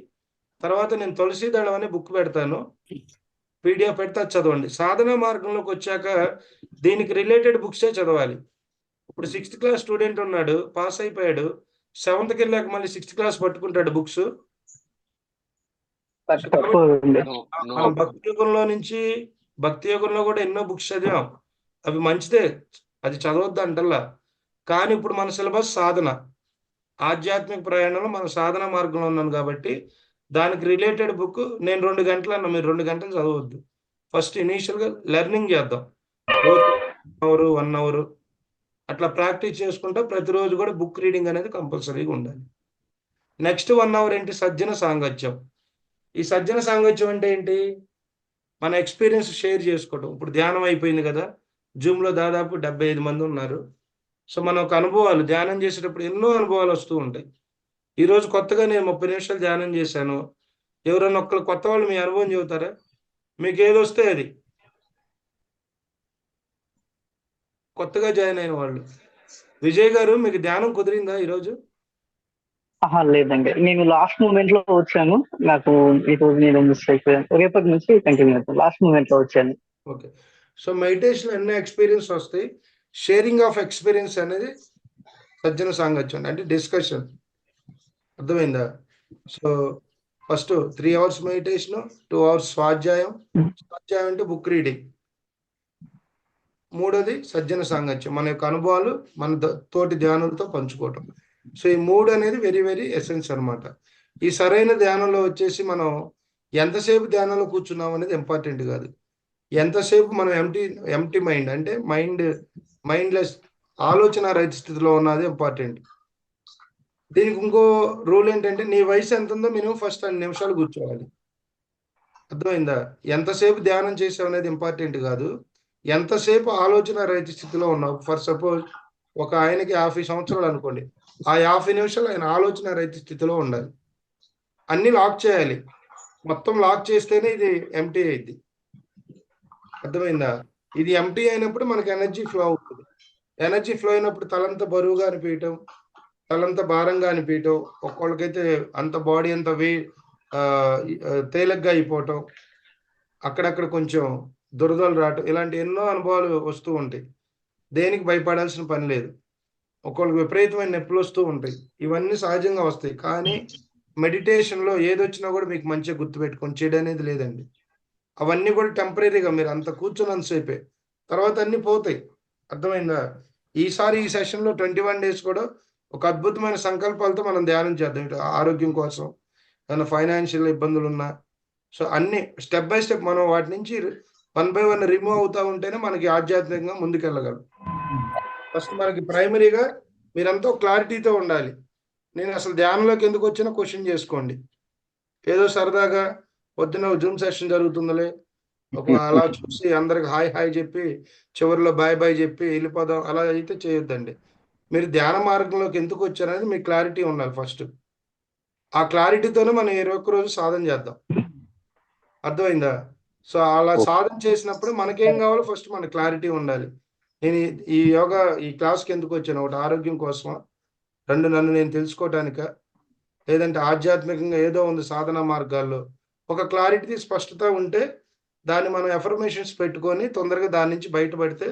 తర్వాత నేను తులసి దళం అనే బుక్ పెడతాను, పీడిఎఫ్ పెడతా, చదవండి. సాధన మార్గంలోకి వచ్చాక దీనికి రిలేటెడ్ బుక్సే చదవాలి. ఇప్పుడు 6th క్లాస్ స్టూడెంట్ ఉన్నాడు, పాస్ అయిపోయాడు, 7th వెళ్ళాక మళ్ళీ 6th క్లాస్ పట్టుకుంటాడు బుక్స్. మనం భక్తి యుగంలో కూడా ఎన్నో బుక్స్ చదివాం, అవి మంచిదే, అది చదవద్దు అంటల్లా. కానీ ఇప్పుడు మన సిలబస్ సాధన, ఆధ్యాత్మిక ప్రయాణంలో మన సాధన మార్గంలో ఉన్నాను కాబట్టి దానికి రిలేటెడ్ బుక్ నేను 2 గంటలు అన్న, మీరు 2 గంటలు చదవద్దు. ఫస్ట్ ఇనీషియల్గా లెర్నింగ్ చేద్దాం. రోజు 1 అవర్ అట్లా ప్రాక్టీస్ చేసుకుంటా ప్రతిరోజు కూడా బుక్ రీడింగ్ అనేది కంపల్సరీగా ఉండాలి. నెక్స్ట్ 1 అవర్ ఏంటి? సజ్జన సాంగత్యం. ఈ సజ్జన సాంగత్యం అంటే ఏంటి? మన ఎక్స్పీరియన్స్ షేర్ చేసుకోవడం. ఇప్పుడు ధ్యానం అయిపోయింది కదా, జూమ్లో దాదాపు 75 మంది ఉన్నారు. సో మన ఒక అనుభవాలు, ధ్యానం చేసేటప్పుడు ఎన్నో అనుభవాలు వస్తూ ఉంటాయి. ఈరోజు కొత్తగా నేను 30 నిమిషాలు ధ్యానం చేశాను. ఎవరైనా ఒక్కరు కొత్త వాళ్ళు మీ అనుభవం చెబుతారా? మీకు ఏది వస్తే అది, కొత్తగా జాయిన్ అయిన వాళ్ళు. విజయ్ గారు, మీకు ధ్యానం కుదిరిందా ఈరోజు? లేదండి, నేను లాస్ట్ మూమెంట్ లో వచ్చాను. నాకు ఈ రోజు నేను మిస్ అయిపోయాను. రేపటి నుంచి కంటిన్యూ అవుతాను. లాస్ట్ మూమెంట్ లో వచ్చాను. ఓకే. సో మెడిటేషన్ ఎన్నో ఎక్స్పీరియన్స్ వస్తాయి. షేరింగ్ ఆఫ్ ఎక్స్పీరియన్స్ అనేది సజ్జన సాంగత్యం అంటే డిస్కషన్. అర్థమైందా? So first 3 hours meditation, 2 hours స్వాధ్యాయం. స్వాధ్యాయం అంటే బుక్ రీడింగ్. మూడోది సజ్జన సాంగత్యం, మన యొక్క అనుభవాలు మన తోటి ధ్యానులతో పంచుకోవటం. సో ఈ 3 అనేది వెరీ వెరీ ఎసెన్స్ అనమాట. ఈ సరైన ధ్యానంలో వచ్చేసి మనం ఎంతసేపు ధ్యానంలో కూర్చున్నాం అనేది ఇంపార్టెంట్ కాదు. ఎంతసేపు మనం ఎంటీ మైండ్ అంటే మైండ్లెస్, ఆలోచన రహిత స్థితిలో ఉన్నది ఇంపార్టెంట్. దీనికి ఇంకో రూల్ ఏంటంటే, నీ వయసు ఎంత ఉందో మినిమం ఫస్ట్ 2 నిమిషాలు కూర్చోవాలి. అర్థమైందా? ఎంతసేపు ధ్యానం చేసావు అనేది ఇంపార్టెంట్ కాదు, ఎంతసేపు ఆలోచన రహిత స్థితిలో ఉన్నావు. ఫర్ సపోజ్ ఒక ఆయనకి 50 సంవత్సరాలు అనుకోండి, ఆ 50 నిమిషాలు ఆయన ఆలోచన రహిత స్థితిలో ఉండాలి. అన్ని లాక్ చేయాలి. మొత్తం లాక్ చేస్తేనే ఇది ఎంటీ అయింది. అర్థమైందా? ఇది ఎంటీ అయినప్పుడు మనకి ఎనర్జీ ఫ్లో అవుతుంది. ఎనర్జీ ఫ్లో అయినప్పుడు తలంతా బరువుగా అనిపించటం, తలంతా భారంగా అనిపించటం, ఒక్కొక్కరికైతే అంత బాడీ అంతా తేలిగ్గా అయిపోవటం, అక్కడక్కడ కొంచెం దురదలు రావటం, ఇలాంటి ఎన్నో అనుభవాలు వస్తూ ఉంటాయి. దేనికి భయపడాల్సిన పని లేదు. ఒక్కొక్కరికి విపరీతమైన నొప్పులు వస్తూ ఉంటాయి. ఇవన్నీ సహజంగా వస్తాయి. కానీ మెడిటేషన్లో ఏదొచ్చినా కూడా మీకు మంచిగా గుర్తుపెట్టుకొని చెడు అనేది లేదండి. అవన్నీ కూడా టెంపరీగా, మీరు అంత కూర్చొని తర్వాత అన్నీ పోతాయి. అర్థమైందా? ఈసారి ఈ సెషన్లో 21 డేస్ కూడా ఒక అద్భుతమైన సంకల్పాలతో మనం ధ్యానం చేద్దాం. ఇటు ఆరోగ్యం కోసం, ఏమైనా ఫైనాన్షియల్ ఇబ్బందులు ఉన్నా, సో అన్ని స్టెప్ బై స్టెప్ మనం వాటి నుంచి 1 by 1 రిమూవ్ అవుతా ఉంటేనే మనకి ఆధ్యాత్మికంగా ముందుకెళ్ళగలం. ఫస్ట్ మనకి ప్రైమరీగా మీరంతా క్లారిటీతో ఉండాలి. నేను అసలు ధ్యానంలోకి ఎందుకు వచ్చినా క్వశ్చన్ చేసుకోండి. ఏదో సరదాగా పొద్దున జూమ్ సెషన్ జరుగుతుందిలే, అలా చూసి అందరికి హాయ్ హాయ్ చెప్పి చివరిలో బాయ్ బాయ్ చెప్పి వెళ్ళిపోదాం, అలా అయితే చేయొద్దండి. మీరు ధ్యాన మార్గంలోకి ఎందుకు వచ్చారనేది మీకు క్లారిటీ ఉండాలి ఫస్ట్. ఆ క్లారిటీతోనే మనం 21 రోజు సాధన చేద్దాం. అర్థమైందా? సో అలా సాధన చేసినప్పుడు మనకేం కావాలో ఫస్ట్ మన క్లారిటీ ఉండాలి. నేను ఈ యోగా ఈ క్లాస్కి ఎందుకు వచ్చాను? ఒకటి ఆరోగ్యం కోసమా, 2 నన్ను నేను తెలుసుకోవటానికా, లేదంటే ఆధ్యాత్మికంగా ఏదో ఉంది సాధన మార్గాల్లో, ఒక క్లారిటీ స్పష్టత ఉంటే దాన్ని మనం ఎఫర్మేషన్స్ పెట్టుకొని తొందరగా దాని నుంచి బయటపడితే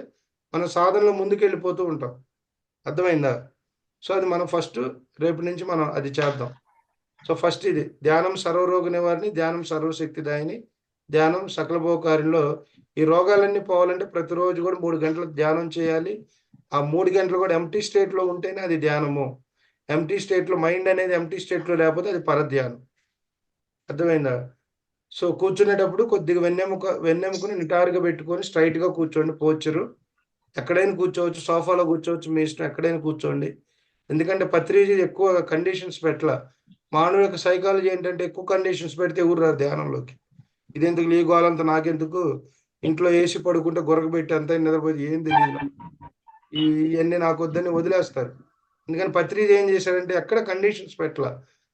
మన సాధనలో ముందుకు వెళ్ళిపోతూ ఉంటాం. అర్థమైందా? సో అది మనం ఫస్ట్ రేపు నుంచి మనం అది చేద్దాం. సో ఫస్ట్ ఇది ధ్యానం సర్వరోగ నివారణి, ధ్యానం సర్వశక్తిదాయిని, ధ్యానం సకలభోకారిలో. ఈ రోగాలన్నీ పోవాలంటే ప్రతిరోజు కూడా 3 గంటలు ధ్యానం చేయాలి. ఆ 3 గంటలు కూడా ఎంటీ స్టేట్లో ఉంటేనే అది ధ్యానము. ఎంటీ స్టేట్లో, మైండ్ అనేది ఎంటీ స్టేట్లో లేకపోతే అది పరధ్యానం. అర్థమైందా? సో కూర్చునేటప్పుడు కొద్దిగా వెన్నెముకని నిటారుగా పెట్టుకొని స్ట్రైట్గా కూర్చోండి. పోచరు ఎక్కడైనా కూర్చోవచ్చు, సోఫాలో కూర్చోవచ్చు, మీ ఇష్టం, ఎక్కడైనా కూర్చోండి. ఎందుకంటే పత్రిజీ ఎక్కువ కండిషన్స్ పెట్టల. మానవుల యొక్క సైకాలజీ ఏంటంటే ఎక్కువ కండిషన్స్ పెడితే ఎవరు రారు ధ్యానంలోకి. ఇదెందుకు ఈ గోలంతా నాకెందుకు, ఇంట్లో వేసి పడుకుంటే గొరకబెట్టి అంతా నిద్రపోయి ఏం తెలియదు, ఇవన్నీ నాకు వద్దని వదిలేస్తారు. ఎందుకని పత్రిజీ ఏం చేశాడంటే ఎక్కడ కండిషన్స్ పెట్టల,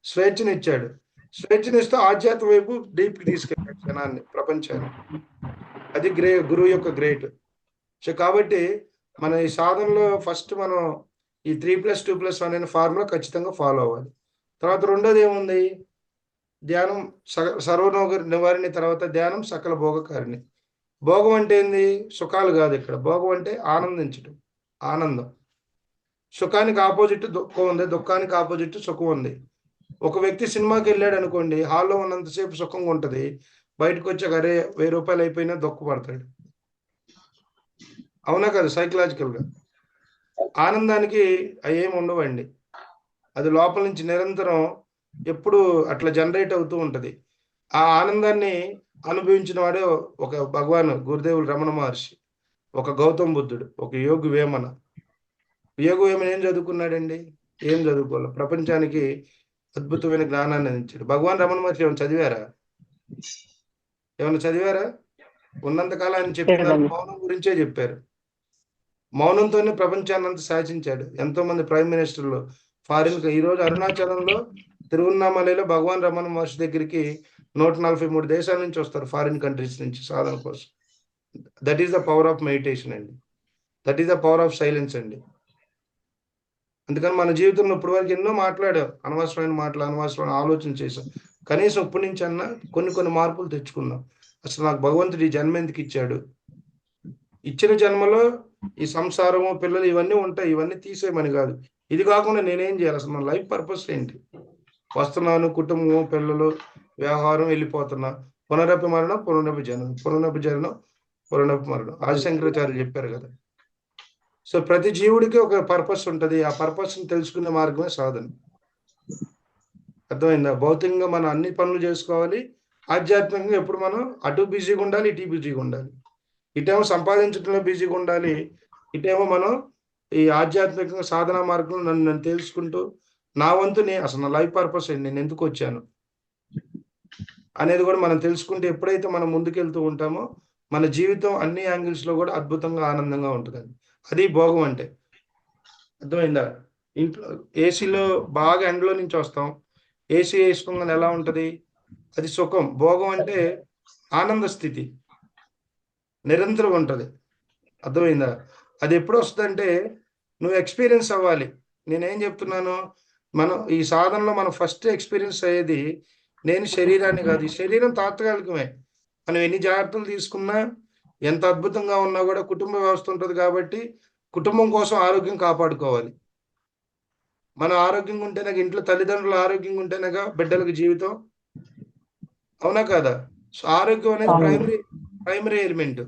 స్వేచ్ఛనిచ్చాడు. స్వేచ్ఛనిస్తూ ఆధ్యాత్మ వైపు డీప్కి తీసుకెళ్ళాడు జనాన్ని, ప్రపంచాన్ని. అది గురువు యొక్క గ్రేట్. సో కాబట్టి మన ఈ సాధనలో ఫస్ట్ మనం ఈ 3+2+1 అనే ఫార్ములా ఖచ్చితంగా ఫాలో అవ్వాలి. తర్వాత రెండోది ఏముంది? ధ్యానం సర్వరోగ నివారణి, తర్వాత ధ్యానం సకల భోగకారిణి. భోగం అంటే ఏంది? సుఖాలు కాదు ఇక్కడ. భోగం అంటే ఆనందించడం, ఆనందం. సుఖానికి ఆపోజిట్ దుఃఖం ఉంది, దుఃఖానికి ఆపోజిట్ సుఖం ఉంది. ఒక వ్యక్తి సినిమాకి వెళ్ళాడు అనుకోండి, హాల్లో ఉన్నంతసేపు సుఖంగా ఉంటుంది, బయటకు వచ్చాక అరే 1000 రూపాయలు అయిపోయినా దుఃఖపడతాడు. అవునా కదా? సైకలాజికల్గా ఆనందానికి అవి ఏమి ఉండవండి. అది లోపల నుంచి నిరంతరం ఎప్పుడు అట్లా జనరేట్ అవుతూ ఉంటది. ఆ ఆనందాన్ని అనుభవించిన వాడే ఒక భగవాన్ గురుదేవులు రమణ మహర్షి, ఒక గౌతమ్ బుద్ధుడు, ఒక యోగి వేమన. యోగి వేమన ఏం చదువుకున్నాడండి? ఏం చదువుకోవాలి. ప్రపంచానికి అద్భుతమైన జ్ఞానాన్ని అందించాడు. భగవాన్ రమణ మహర్షి ఏమైనా చదివారా? ఏమైనా చదివారా? ఉన్నంతకాలం ఆయన చెప్పిన లేదండి. మౌనం గురించే చెప్పారు. మౌనంతోనే ప్రపంచాన్ని అంతా శాసించాడు. ఎంతో మంది ప్రైమ్ మినిస్టర్లు ఫారిన్ ఈ రోజు అరుణాచలంలో తిరువన్నామలలో భగవాన్ రమణ మహర్షి దగ్గరికి 143 దేశాల నుంచి వస్తారు, ఫారిన్ కంట్రీస్ నుంచి సాధన కోసం. That is the power of meditation అండి. That is the power of silence అండి. అందుకని మన జీవితంలో ఇప్పటి వరకు ఎన్నో మాట్లాడాం, అనవసరమైన మాటలు, అనవసరమైన ఆలోచన చేసాం. కనీసం ఇప్పటి నుంచి అన్నా కొన్ని మార్పులు తెచ్చుకుందాం. అసలు నాకు భగవంతుడు ఈ జన్మ ఎందుకు ఇచ్చాడు? ఇచ్చిన జన్మలో ఈ సంసారము, పిల్లలు ఇవన్నీ ఉంటాయి. ఇవన్నీ తీసేయమని కాదు. ఇది కాకుండా నేనేం చేయాలి? అసలు మన లైఫ్ పర్పస్ ఏంటి? వస్తున్నాను, కుటుంబం, పిల్లలు, వ్యవహారం, వెళ్ళిపోతున్నా. పునరపి మరణం, పునరపి జననం, పునరపి జననం, పునరపి మరణం. ఆదిశంకరాచార్యులు చెప్పారు కదా. సో ప్రతి జీవుడికి ఒక పర్పస్ ఉంటుంది. ఆ పర్పస్ ని తెలుసుకునే మార్గమే సాధన. అర్థమైందా? భౌతికంగా మనం అన్ని పనులు చేసుకోవాలి. ఆధ్యాత్మికంగా ఎప్పుడు మనం అటు బిజీగా ఉండాలి, ఇటు బిజీగా ఉండాలి. ఇటేమో సంపాదించడంలో బిజీగా ఉండాలి, ఇటేమో మనం ఈ ఆధ్యాత్మికంగా సాధన మార్గంలో నన్ను తెలుసుకుంటూ నా వంతు అసలు నా లైఫ్ పర్పస్ ఏంటి, నేను ఎందుకు వచ్చాను అనేది కూడా మనం తెలుసుకుంటే ఎప్పుడైతే మనం ముందుకెళ్తూ ఉంటామో మన జీవితం అన్ని యాంగిల్స్ లో కూడా అద్భుతంగా ఆనందంగా ఉంటుందండి. అది భోగం అంటే. అర్థమైందా? ఇంట్లో ఏసీలో బాగా ఎండలో నుంచి వస్తాం, ఏసీ వేసుకోగానే ఎలా ఉంటది? అది సుఖం. భోగం అంటే ఆనంద స్థితి, నిరంతరం ఉంటది. అర్థమైందా? అది ఎప్పుడు వస్తుందంటే నువ్వు ఎక్స్పీరియన్స్ అవ్వాలి. నేనేం చెప్తున్నాను, మనం ఈ సాధనలో మనం ఫస్ట్ ఎక్స్పీరియన్స్ అయ్యేది నేను శరీరాన్ని కాదు. ఈ శరీరం తాత్కాలికమే. మనం ఎన్ని జాగ్రత్తలు తీసుకున్నా, ఎంత అద్భుతంగా ఉన్నా కూడా కుటుంబ వ్యవస్థ ఉంటుంది కాబట్టి కుటుంబం కోసం ఆరోగ్యం కాపాడుకోవాలి. మనం ఆరోగ్యంగా ఉంటేనే, ఇంట్లో తల్లిదండ్రులు ఆరోగ్యంగా ఉంటేనేగా బిడ్డలకు జీవితం. అవునా కదా? సో ఆరోగ్యం అనేది ప్రైమరీ ఎలిమెంట్.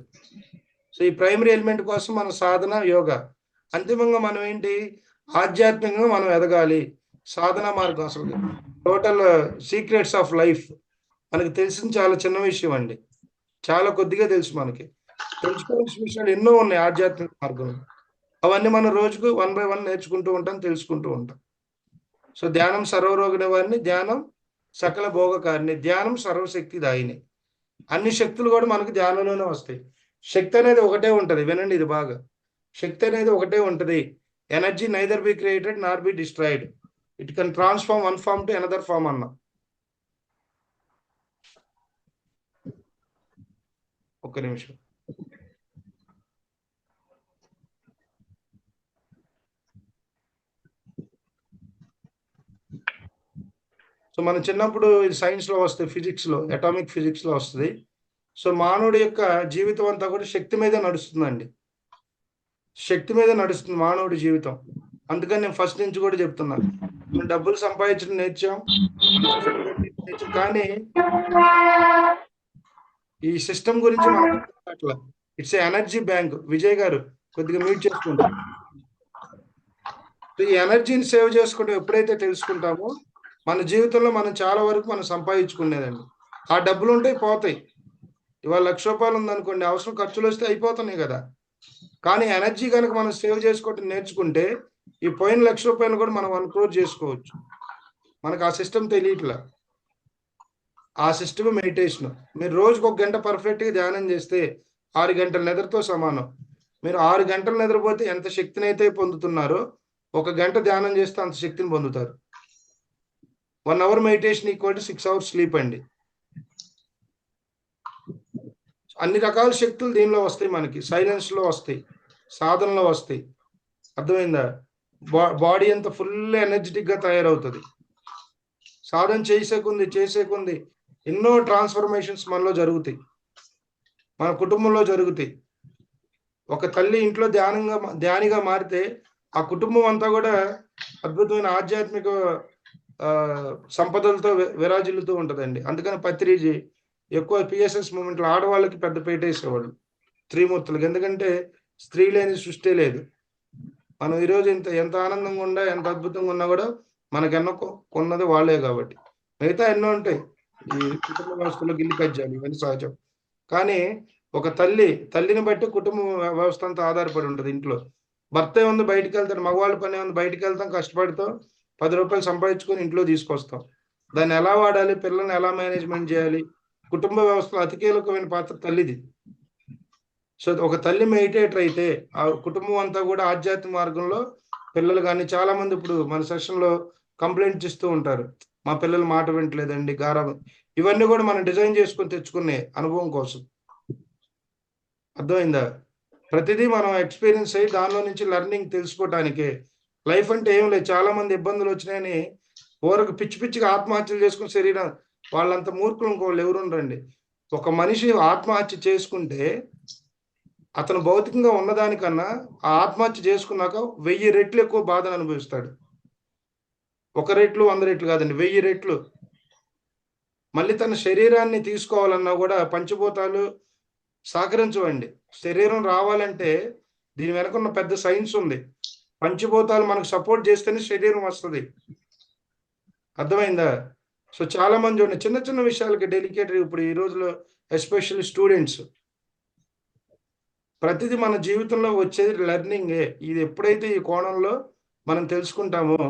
సో ఈ ప్రైమరీ ఎలిమెంట్ కోసం మన సాధన, యోగా. అంతిమంగా మనం ఏంటి? ఆధ్యాత్మికంగా మనం ఎదగాలి. సాధన మార్గం అసలు టోటల్ సీక్రెట్స్ ఆఫ్ లైఫ్ మనకి తెలిసిన చాలా చిన్న విషయం అండి. చాలా కొద్దిగా తెలుసు మనకి. తెలుసుకోవాల్సిన విషయాలు ఎన్నో ఉన్నాయి ఆధ్యాత్మిక మార్గంలో. అవన్నీ మనం రోజుకు 1 by 1 నేర్చుకుంటూ ఉంటాం, తెలుసుకుంటూ ఉంటాం. సో ధ్యానం సర్వరోగ నివారిణి, ధ్యానం సకల భోగకారిణి, ధ్యానం సర్వశక్తి దాయిని. అన్ని శక్తులు కూడా మనకు ధ్యానంలోనే వస్తాయి. శక్తి అనేది ఒకటే ఉంటది. వినండి ఇది బాగా. శక్తి అనేది ఒకటే ఉంటది. Energy neither be created nor be destroyed. It can transform one form to another form అన్నా. ఒక్క నిమిషం. సో మన చిన్నప్పుడు ఇది సైన్స్ లో వస్తుంది, ఫిజిక్స్ లో, అటామిక్ ఫిజిక్స్ లో వస్తుంది. సో మానవుడి యొక్క జీవితం అంతా కూడా శక్తి మీద నడుస్తుందండి. శక్తి మీద నడుస్తుంది మానవుడి జీవితం. అందుకని నేను ఫస్ట్ నుంచి కూడా చెప్తున్నా, మనం డబ్బులు సంపాదించడం నేర్చాం, కానీ ఈ సిస్టమ్ గురించి మనకు అట్లా ఇట్స్ ఎనర్జీ బ్యాంక్. విజయ్ గారు కొద్దిగా మ్యూట్ చేసుకుంటాం. ఈ ఎనర్జీని సేవ్ చేసుకోవడం ఎప్పుడైతే తెలుసుకుంటామో మన జీవితంలో మనం చాలా వరకు మనం సంపాదించుకునేదండి. ఆ డబ్బులు ఉంటాయి, పోతాయి. ఇవాళ 1,00,000 రూపాయలు ఉందనుకోండి, అవసరం ఖర్చులు వస్తే అయిపోతున్నాయి కదా. కానీ ఎనర్జీ కనుక మనం సేవ్ చేసుకోవడం నేర్చుకుంటే ఈ పోయిన 1,00,000 రూపాయలు కూడా మనం 1 crore చేసుకోవచ్చు. మనకు ఆ సిస్టమ్ తెలియట్లా. ఆ సిస్టమ్ మెడిటేషన్. మీరు రోజుకు 1 గంట పర్ఫెక్ట్గా ధ్యానం చేస్తే 6 గంటల నిద్రతో సమానం. మీరు 6 గంటలు నిద్రపోతే ఎంత శక్తిని అయితే పొందుతున్నారో 1 గంట ధ్యానం చేస్తే అంత శక్తిని పొందుతారు. 1 hour meditation equal to 6 hours sleep అండి. అన్ని రకాల శక్తులు దీనిలో వస్తాయి మనకి. సైలెన్స్ లో వస్తాయి, సాధనలో వస్తాయి. అర్థమైందా? బాడీ అంతా ఫుల్ ఎనర్జెటిక్ గా తయారవుతుంది. సాధన చేసే కొంది ఎన్నో ట్రాన్స్ఫర్మేషన్స్ మనలో జరుగుతాయి, మన కుటుంబంలో జరుగుతాయి. ఒక తల్లి ఇంట్లో ధ్యానిగా మారితే ఆ కుటుంబం అంతా కూడా అద్భుతమైన ఆధ్యాత్మిక సంపదలతో విరాజిల్లుతూ ఉంటదండి. అందుకని పత్రిజీ ఎక్కువ పిఎస్ఎస్ మూమెంట్ లో ఆడవాళ్ళకి పెద్ద పీట వేసేవాళ్ళు, స్త్రీమూర్తులకు. ఎందుకంటే స్త్రీ లేని సృష్టి లేదు. మనం ఈరోజు ఎంత ఆనందంగా ఉన్నా, ఎంత అద్భుతంగా ఉన్నా కూడా మనకెన్నో కొన్నది వాళ్ళే కాబట్టి. మిగతా ఎన్నో ఉంటాయి, ఈ కుటుంబ వ్యవస్థలో గిల్లి కజ్జాలు ఇవన్నీ సహజం. కానీ ఒక తల్లిని బట్టి కుటుంబ వ్యవస్థ అంతా ఆధారపడి ఉంటుంది ఇంట్లో. భర్త ఏముంది బయటికి వెళ్తాడు, మగవాళ్ళ పని ఏముంది బయటికి వెళ్తాం, కష్టపడతాం, 10 రూపాయలు సంపాదించుకొని ఇంట్లో తీసుకొస్తాం. దాన్ని ఎలా వాడాలి, పిల్లల్ని ఎలా మేనేజ్మెంట్ చేయాలి, కుటుంబ వ్యవస్థలో అతి కీలకమైన పాత్ర తల్లిది. సో ఒక తల్లి మెడిటేటర్ అయితే ఆ కుటుంబం అంతా కూడా ఆధ్యాత్మిక మార్గంలో, పిల్లలు కానీ చాలా మంది ఇప్పుడు మన సెషన్లో కంప్లైంట్స్ ఇస్తూ ఉంటారు, మా పిల్లలు మాట వింటలేదండి, గారాబం. ఇవన్నీ కూడా మనం డిజైన్ చేసుకొని తెచ్చుకునే అనుభవం కోసం. అర్థమైందా? ప్రతిదీ మనం ఎక్స్పీరియన్స్ అయ్యి దానిలో నుంచి లెర్నింగ్ తెలుసుకోవటానికే. లైఫ్ అంటే ఏం లేదు, చాలా మంది ఇబ్బందులు వచ్చినాయని ఊరకు పిచ్చిగా ఆత్మహత్యలు చేసుకుని శరీరం, వాళ్ళంత మూర్ఖులు ఇంకోళ్ళు ఎవరు ఉండరండి. ఒక మనిషి ఆత్మహత్య చేసుకుంటే అతను భౌతికంగా ఉన్నదానికన్నా ఆ ఆత్మహత్య చేసుకున్నాక 1000 రెట్లు ఎక్కువ బాధను అనుభవిస్తాడు. 1 రెట్లు 100 రెట్లు కాదండి, 1000 రెట్లు. మళ్ళీ తన శరీరాన్ని తీసుకోవాలన్నా కూడా పంచభూతాలు సహకరించవండి. శరీరం రావాలంటే దీని వెనకున్న పెద్ద సైన్స్ ఉంది. పంచభూతాలు మనకు సపోర్ట్ చేస్తేనే శరీరం వస్తుంది. అర్థమైందా? సో చాలా మంది చూడండి, చిన్న చిన్న విషయాలకి డెలికేట్. ఇప్పుడు ఈ రోజులో ఎస్పెషల్లీ స్టూడెంట్స్, ప్రతిదీ మన జీవితంలో వచ్చేది లెర్నింగే. ఇది ఎప్పుడైతే ఈ కోణంలో మనం తెలుసుకుంటామో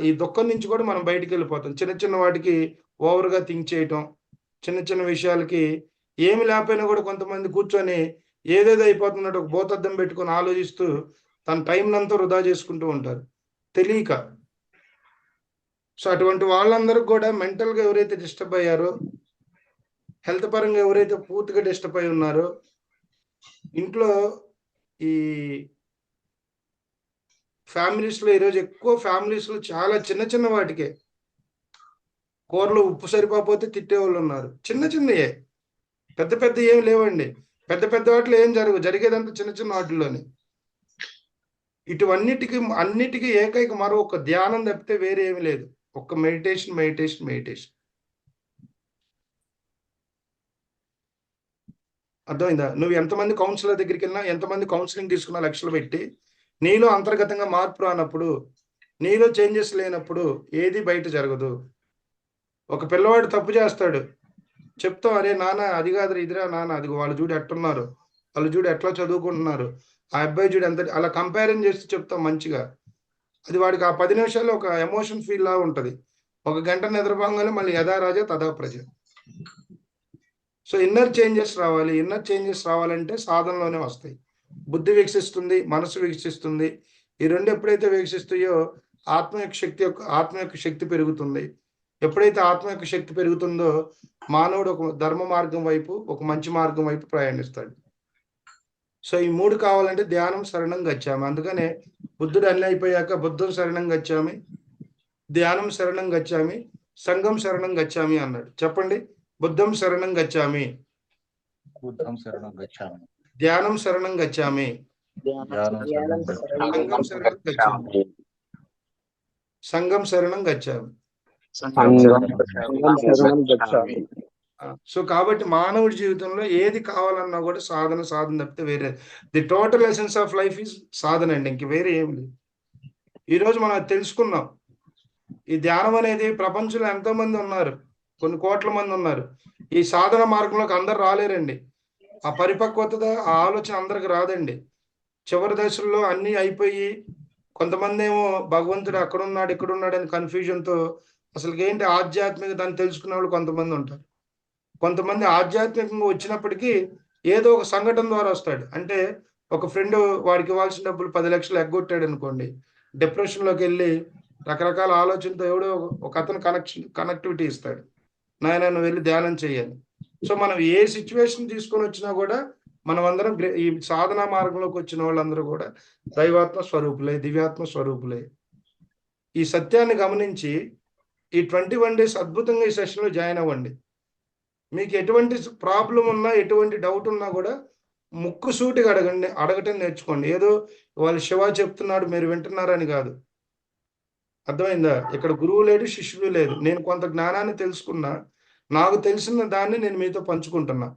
ఈ దుఃఖం నుంచి కూడా మనం బయటికి వెళ్ళిపోతాం. చిన్న వాటికి ఓవర్గా థింక్ చేయటం, చిన్న విషయాలకి ఏమి లేకపోయినా కూడా కొంతమంది కూర్చొని ఏదేదో అయిపోతున్నట్టు ఒక భూతద్దం పెట్టుకొని ఆలోచిస్తూ తన టైంనంతా వృధా చేసుకుంటూ ఉంటారు తెలియక. సో అటువంటి వాళ్ళందరికీ కూడా మెంటల్గా ఎవరైతే డిస్టర్బ్ అయ్యారో, హెల్త్ పరంగా ఎవరైతే పూర్తిగా డిస్టర్బ్ అయి ఉన్నారో, ఇంట్లో ఈ ఫ్యామిలీస్లో ఈరోజు ఎక్కువ ఫ్యామిలీస్లో చాలా చిన్న వాటికే కూరలో ఉప్పు సరిపోతే తిట్టేవాళ్ళు ఉన్నారు. చిన్నయే, పెద్ద ఏం లేవండి. పెద్ద వాటిలో ఏం జరిగేదంతా చిన్న వాటిల్లోనే. అన్నిటికీ ఏకైక మరో ఒక ధ్యానం తప్పితే వేరే ఏమి లేదు. ఒక్క మెడిటేషన్. అర్థమైందా? నువ్వు ఎంతమంది కౌన్సిలర్ దగ్గరికి వెళ్ళినా, ఎంతమంది కౌన్సిలింగ్ తీసుకున్నా లక్షలు పెట్టి, నీలో అంతర్గతంగా మార్పు రానప్పుడు, నీలో చేంజెస్ లేనప్పుడు ఏది బయట జరగదు. ఒక పిల్లవాడు తప్పు చేస్తాడు, చెప్తాం, అరే నాన్న అది కాదు ఇదిరా నాన్న, అది వాళ్ళు చూడు ఎట్టున్నారు, వాళ్ళు చూడు ఎట్లా చదువుకుంటున్నారు, ఆ అబ్బాయి చూడు ఎంత, అలా కంపారిజన్ చేసి చెప్తాం మంచిగా. అది వాడికి ఆ 10 నిమిషాల్లో ఒక ఎమోషన్ ఫీల్ లా ఉంటుంది. 1 గంట నిద్రపోగానే మళ్ళీ యథా రాజా తథా ప్రజ. సో ఇన్నర్ చేంజెస్ రావాలంటే సాధనలోనే వస్తాయి. బుద్ధి వికసిస్తుంది, మనసు వికసిస్తుంది. ఈ రెండు ఎప్పుడైతే వికసిస్తాయో ఆత్మ యొక్క శక్తి పెరుగుతుంది. ఎప్పుడైతే ఆత్మ యొక్క శక్తి పెరుగుతుందో మానవుడు ఒక ధర్మ మార్గం వైపు, ఒక మంచి మార్గం వైపు ప్రయాణిస్తాడు. సో ఈ 3 కావాలంటే ధ్యానం శరణం గచ్చామి. అందుకనే బుద్ధుడు అన్ని అయిపోయాక బుద్ధం శరణం గచ్చామి, ధ్యానం శరణం గచ్చామి, సంఘం శరణం గచ్చామి అన్నాడు. చెప్పండి, బుద్ధం శరణం గచ్చామి, ధ్యానం శరణం గచ్చామి, సంఘం శరణం గచ్చామి. సో కాబట్టి మానవుడి జీవితంలో ఏది కావాలన్నా కూడా సాధన తప్పితే వేరే, the total essence of life is సాధన అండి, ఇంక వేరే ఏం లేదు. ఈరోజు మనం తెలుసుకున్నాం, ఈ ధ్యానం అనేది ప్రపంచంలో ఎంతో మంది ఉన్నారు, కొన్ని కోట్ల మంది ఉన్నారు. ఈ సాధన మార్గంలోకి అందరు రాలేరండి. ఆ పరిపక్వత, ఆ ఆలోచన అందరికి రాదండి. చివరి దశల్లో అన్ని అయిపోయి కొంతమంది ఏమో భగవంతుడు అక్కడున్నాడు ఇక్కడున్నాడు అని కన్ఫ్యూజన్తో అసలు ఏంటి ఆధ్యాత్మిక దాన్ని తెలుసుకునే వాళ్ళు కొంతమంది ఉంటారు. కొంతమంది ఆధ్యాత్మికంగా వచ్చినప్పటికీ ఏదో ఒక సంఘటన ద్వారా వస్తాడు. అంటే ఒక ఫ్రెండ్ వాడికి ఇవ్వాల్సిన డబ్బులు 10 లక్షలు ఎగ్గొట్టాడు అనుకోండి, డిప్రెషన్లోకి వెళ్ళి రకరకాల ఆలోచనతో ఎవడో ఒక అతను కనెక్టివిటీ ఇస్తాడు, నాయన నువ్వు వెళ్ళి ధ్యానం చేయాలి. సో మనం ఏ సిచ్యువేషన్ తీసుకొని వచ్చినా కూడా మనం అందరం ఈ సాధనా మార్గంలోకి వచ్చిన వాళ్ళందరూ కూడా దైవాత్మ స్వరూపులే, దివ్యాత్మ స్వరూపులే. ఈ సత్యాన్ని గమనించి ఈ 21 days అద్భుతంగా ఈ సెషన్లో జాయిన్ అవ్వండి. మీకు ఎటువంటి ప్రాబ్లం ఉన్నా, ఎటువంటి డౌట్ ఉన్నా కూడా ముక్కు సూటిగా అడగటం నేర్చుకోండి. ఏదో వాళ్ళు శివ చెప్తున్నాడు మీరు వింటున్నారని కాదు. అర్థమైందా? ఇక్కడ గురువు లేడు, శిష్యుడు లేదు. నేను కొంత జ్ఞానాన్ని తెలుసుకున్నా, నాకు తెలిసిన దాన్ని నేను మీతో పంచుకుంటున్నా.